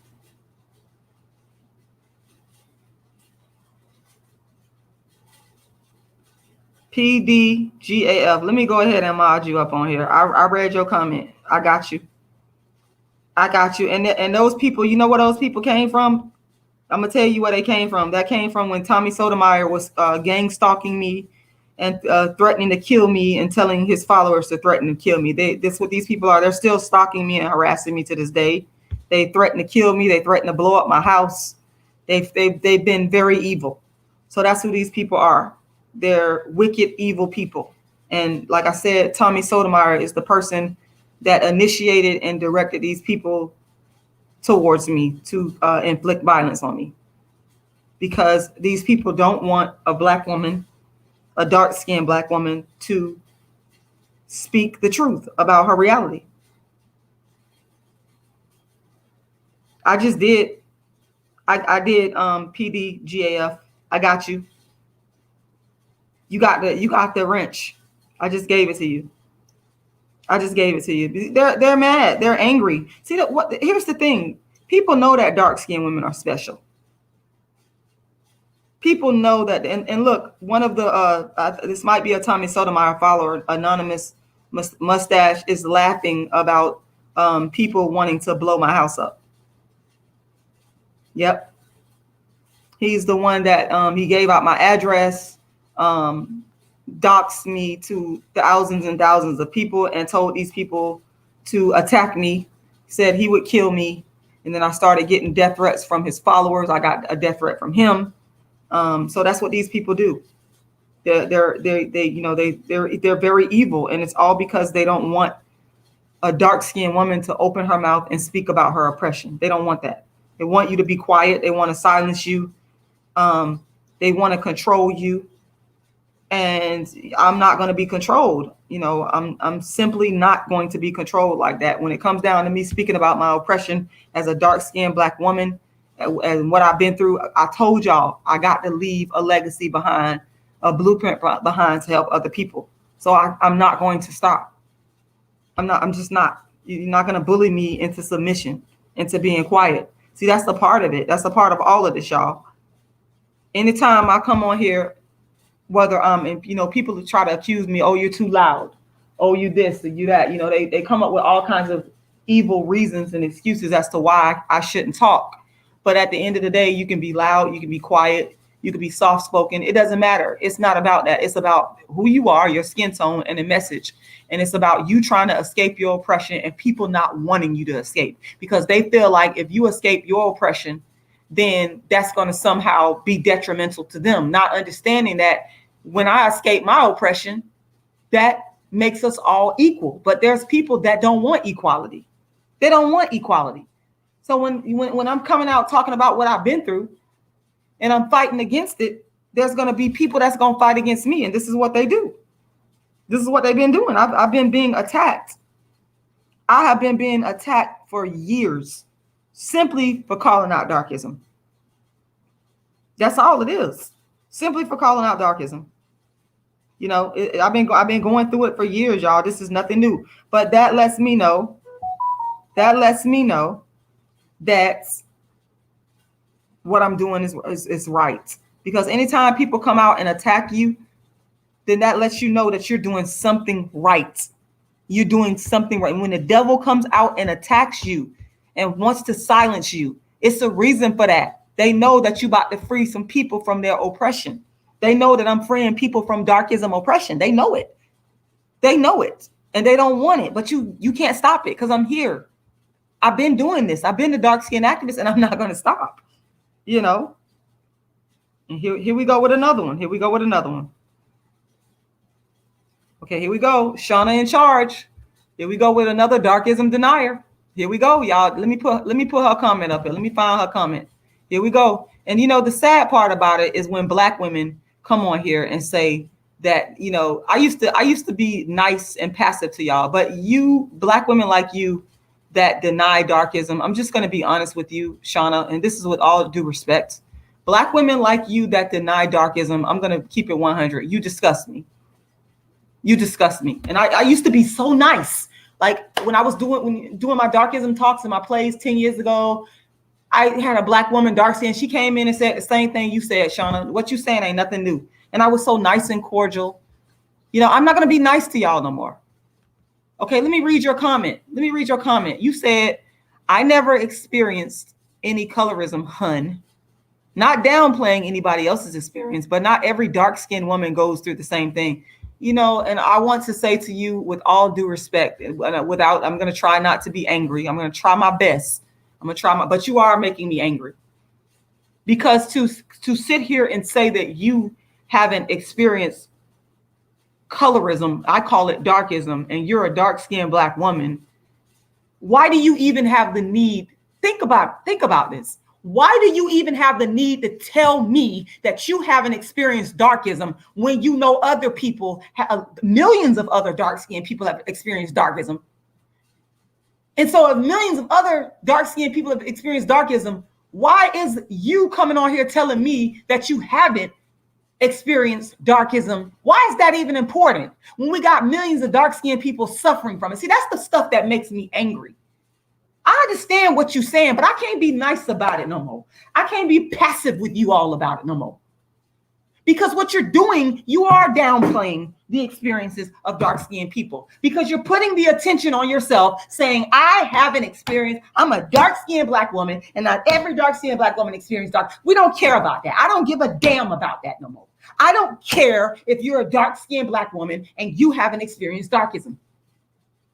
PDGAF. Let me go ahead and mod you up on here. I read your comment. I got you. And those people, you know where those people came from? I'm gonna tell you where they came from. That came from when Tommy Sotomayor was gang stalking me and threatening to kill me and telling his followers to threaten to kill me. That's what these people are. They're still stalking me and harassing me to this day. They threaten to kill me. They threaten to blow up my house. They've been very evil. So that's who these people are. They're wicked, evil people. And like I said, Tommy Sotomayor is the person that initiated and directed these people towards me to inflict violence on me, because these people don't want a black woman, a dark-skinned black woman, to speak the truth about her reality. I just did. I did PDGAF. I got you. You got the wrench. I just gave it to you. They're mad. They're angry. See that? Here's the thing. People know that dark-skinned women are special. People know that. And look, one of the this might be a Tommy Sotomayor follower, Anonymous Mustache, is laughing about people wanting to blow my house up. Yep. He's the one that he gave out my address, doxed me to thousands and thousands of people, and told these people to attack me, said he would kill me. And then I started getting death threats from his followers. I got a death threat from him. So that's what these people do. They're very evil, and it's all because they don't want a dark-skinned woman to open her mouth and speak about her oppression. They don't want that. They want you to be quiet. They want to silence you. They want to control you. And I'm not going to be controlled. I'm simply not going to be controlled like that. When it comes down to me speaking about my oppression as a dark-skinned black woman and what I've been through, I told y'all I got to leave a legacy behind, a blueprint behind to help other people. So I'm not going to stop. I'm just not. You're not going to bully me into submission, into being quiet. See, that's the part of it. That's a part of all of this, y'all. Anytime I come on here, whether people try to accuse me, oh, you're too loud, oh, you this or you that, they come up with all kinds of evil reasons and excuses as to why I shouldn't talk. But at the end of the day, you can be loud, you can be quiet, you can be soft spoken. It doesn't matter. It's not about that. It's about who you are, your skin tone, and the message. And it's about you trying to escape your oppression and people not wanting you to escape, because they feel like if you escape your oppression, then that's going to somehow be detrimental to them, not understanding that when I escape my oppression, that makes us all equal. But there's people that don't want equality. They don't want equality. So when I'm coming out talking about what I've been through and I'm fighting against it, there's going to be people that's going to fight against me. And this is what they do. This is what they've been doing. I've been being attacked. I have been being attacked for years, simply for calling out darkism. That's all it is. Simply for calling out darkism. I've been going through it for years, y'all. This is nothing new. But that lets me know that what I'm doing is right. Because anytime people come out and attack you, then that lets you know that you're doing something right. You're doing something right. When the devil comes out and attacks you and wants to silence you, it's a reason for that. They know that you're about to free some people from their oppression. They know that I'm freeing people from darkism oppression. They know it. They know it. And they don't want it. But you can't stop it because I'm here. I've been doing this. I've been a dark skin activist, and I'm not going to stop. You know. And here we go with another one. Here we go with another one. Okay, here we go. Shauna in charge. Here we go with another darkism denier. Here we go, y'all. Let me put her comment up here. Let me find her comment. Here we go. And you know, the sad part about it is when Black women come on here and say that, you know, I used to be nice and passive to y'all, but you Black women like you that deny darkism, I'm just going to be honest with you, Shauna, and this is with all due respect. Black women like you that deny darkism, I'm going to keep it 100. You disgust me. You disgust me. And I used to be so nice. Like when I was doing my darkism talks in my plays 10 years ago, I had a Black woman, dark skin. She came in and said the same thing you said, Shauna. What you saying ain't nothing new. And I was so nice and cordial. You know, I'm not going to be nice to y'all no more. Okay, let me read your comment. You said, I never experienced any colorism, hun. Not downplaying anybody else's experience, but not every dark-skinned woman goes through the same thing. You know, and I want to say to you with all due respect, I'm going to try not to be angry. I'm going to try my best. But you are making me angry. Because to sit here and say that you haven't experienced colorism, I call it darkism, and you're a dark-skinned Black woman, why do you even have the need? Think about this. Why do you even have the need to tell me that you haven't experienced darkism when you know other people, millions of other dark-skinned people have experienced darkism? And so if millions of other dark-skinned people have experienced darkism, why is you coming on here telling me that you haven't experienced darkism? Why is that even important when we got millions of dark-skinned people suffering from it? See, that's the stuff that makes me angry. I understand what you're saying, but I can't be nice about it no more. I can't be passive with you all about it no more. Because what you're doing, you are downplaying the experiences of dark-skinned people because you're putting the attention on yourself saying, I haven't experienced, I'm a dark-skinned Black woman and not every dark-skinned Black woman experienced dark. We don't care about that. I don't give a damn about that no more. I don't care if you're a dark-skinned Black woman and you haven't experienced darkism.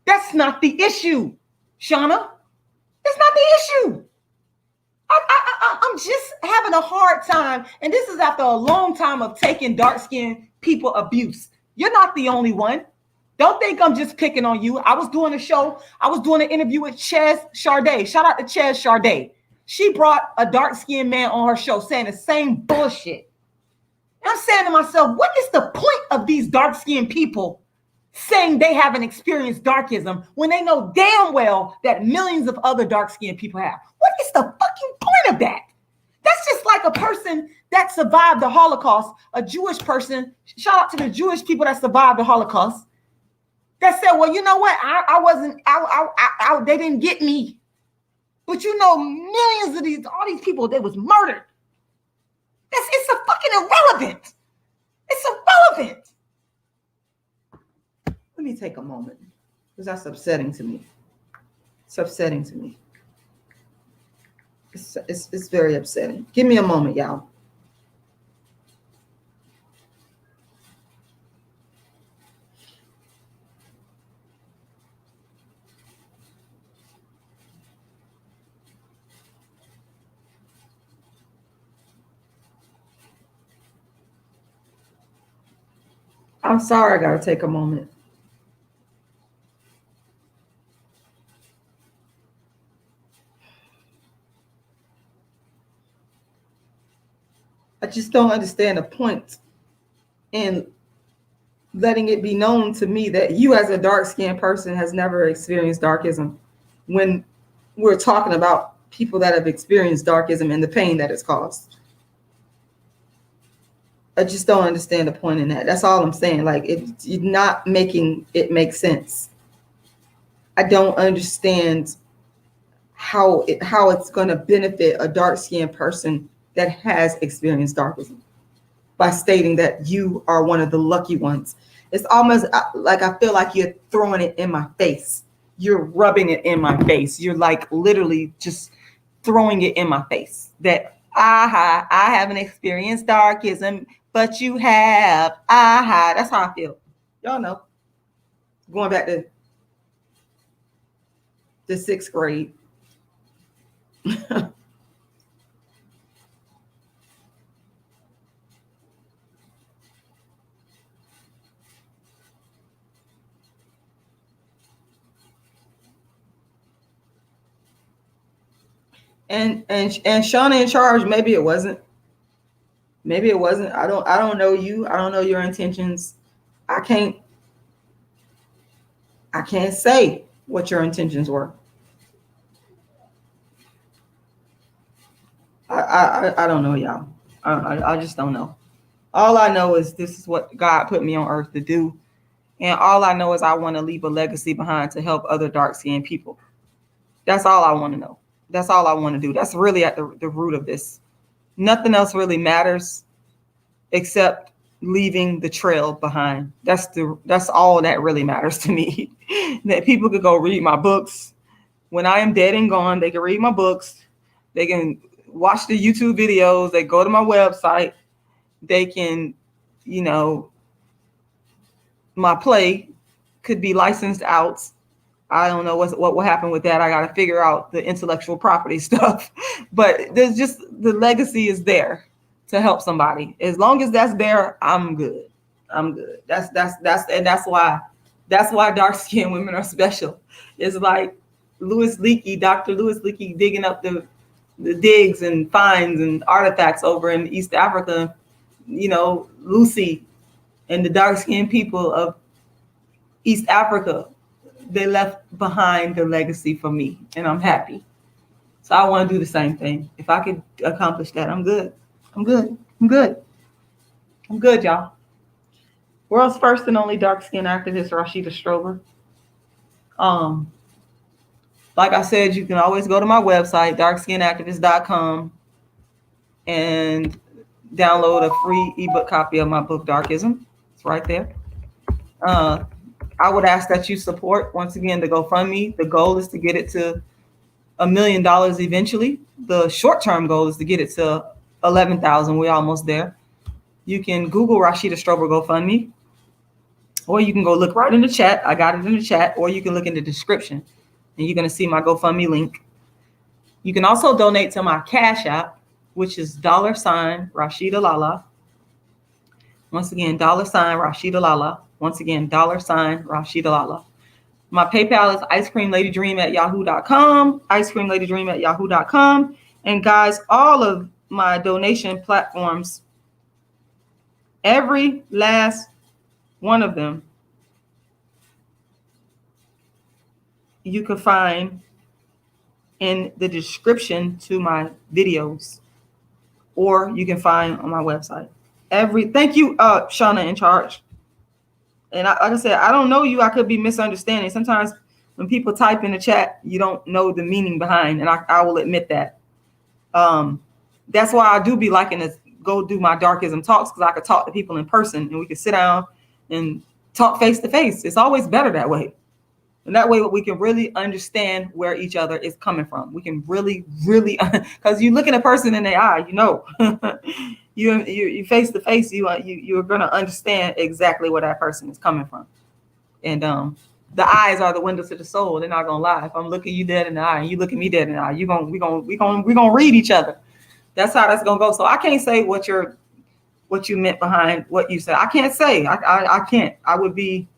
That's not the issue, Shauna. That's not the issue. I'm just having a hard time. And this is after a long time of taking dark-skinned people abuse. You're not the only one. Don't think I'm just picking on you. I was doing a show. I was doing an interview with Ches Charday. Shout out to Ches Charday. She brought a dark-skinned man on her show saying the same bullshit. And I'm saying to myself, what is the point of these dark-skinned people saying they haven't experienced darkism when they know damn well that millions of other dark-skinned people have? What is the fucking point of that? That's just like a person that survived the Holocaust, a Jewish person, shout out to the Jewish people that survived the Holocaust, that said, well, you know what? I wasn't out. They didn't get me. But you know, millions of all these people, they was murdered. It's a fucking irrelevant. It's irrelevant. Let me take a moment because that's upsetting to me. It's upsetting to me. It's very upsetting. Give me a moment, y'all. I'm sorry, I gotta take a moment. I just don't understand the point in letting it be known to me that you as a dark-skinned person has never experienced darkism when we're talking about people that have experienced darkism and the pain that it's caused. I just don't understand the point in that. That's all I'm saying. Like, you're not making it make sense. I don't understand how it's going to benefit a dark-skinned person that has experienced darkism by stating that you are one of the lucky ones. It's almost like I feel like you're throwing it in my face. You're rubbing it in my face. You're like literally just throwing it in my face that I haven't experienced darkism, but you have. That's how I feel. Y'all know. Going back to the 6th grade. And Shauna in charge, maybe it wasn't. Maybe it wasn't. I don't know you. I don't know your intentions. I can't say what your intentions were. I don't know, y'all. I just don't know. All I know is this is what God put me on earth to do. And all I know is I want to leave a legacy behind to help other dark-skinned people. That's all I want to know. That's all I want to do. That's really at the root of this. Nothing else really matters except leaving the trail behind. That's all that really matters to me. That people could go read my books. When I am dead and gone, they can read my books. They can watch the YouTube videos. They go to my website. They can, my play could be licensed out. I don't know what will happen with that. I got to figure out the intellectual property stuff. But there's just the legacy is there to help somebody. As long as that's there, I'm good. I'm good. That's why dark skinned women are special. It's like Dr. Louis Leakey digging up the digs and finds and artifacts over in East Africa. Lucy and the dark skinned people of East Africa, they left behind the legacy for me, and I'm happy. So I want to do the same thing. If I could accomplish that, I'm good. I'm good. I'm good. I'm good, y'all. World's first and only dark-skinned activist, Rashida Strober. Like I said, you can always go to my website, darkskinactivist.com, and download a free ebook copy of my book, Darkism. It's right there. I would ask that you support, once again, the GoFundMe. The goal is to get it to $1 million eventually. The short-term goal is to get it to 11,000. We're almost there. You can Google Rashida Strober GoFundMe, or you can go look right in the chat. I got it in the chat, or you can look in the description, and you're going to see my GoFundMe link. You can also donate to my Cash App, which is $Rashidalala. Once again, $Rashidalala. Once again, $Rashidalala. My PayPal is icecreamladydream@yahoo.com, icecreamladydream@yahoo.com. And guys, all of my donation platforms, every last one of them, you can find in the description to my videos, or you can find on my website. Thank you, Shauna in charge. And like I said, I don't know you. I could be misunderstanding. Sometimes when people type in the chat, you don't know the meaning behind, and I will admit that. That's why I do be liking to go do my darkism talks, because I could talk to people in person, and we could sit down and talk face to face. It's always better that way. And that way we can really understand where each other is coming from. We can really, because you look at a person in their eye, you face to face, you're going to understand exactly where that person is coming from. And the eyes are the windows to the soul. They're not going to lie. If I'm looking you dead in the eye and you look at me dead in the eye, we're going to read each other. That's how that's going to go. So I can't say what you meant behind what you said. I can't say. I can't. I would be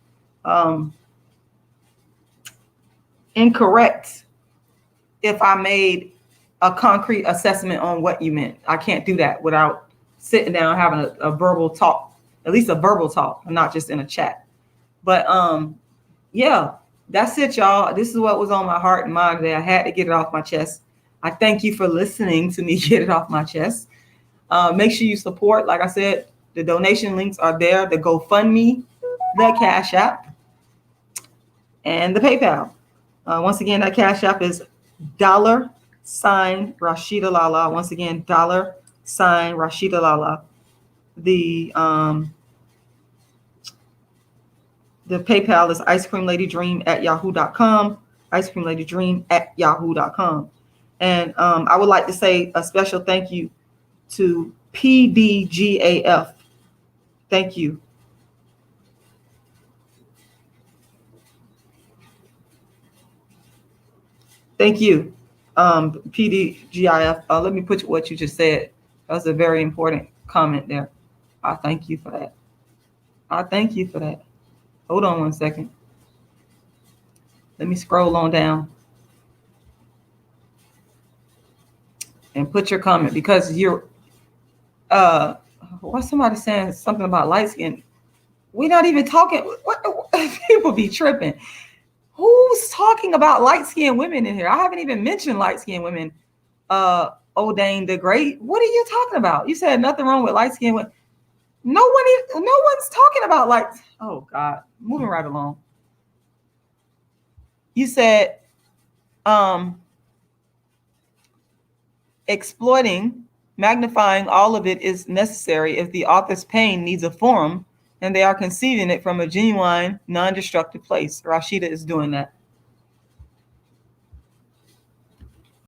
incorrect if I made a concrete assessment on what you meant. I can't do that without sitting down having a verbal talk, at least a verbal talk, and not just in a chat. But yeah, that's it, y'all. This is what was on my heart and mind today. I had to get it off my chest. I thank you for listening to me get it off my chest. Make sure you support. Like I said, the donation links are there, the GoFundMe, the Cash App, and the PayPal. Once again, that Cash App is $Rashidalala. Once again, $Rashidalala. The PayPal is icecreamladydream@yahoo.com, icecreamladydream@yahoo.com. And I would like to say a special thank you to PDGAF. Thank you. Thank you. PDGIF. Let me put what you just said. That's a very important comment there. I thank you for that. I thank you for that. Hold on one second. Let me scroll on down and put your comment, because you're what's somebody saying something about light skin? We're not even talking. What people be tripping. Who's talking about light skinned women in here? I haven't even mentioned light skinned women. O'Dane the Great. What are you talking about? You said nothing wrong with light skinned women. No one's talking about light. Oh God, moving right along. You said exploiting, magnifying all of it is necessary if the author's pain needs a forum and they are conceiving it from a genuine, non-destructive place. Rashida is doing that.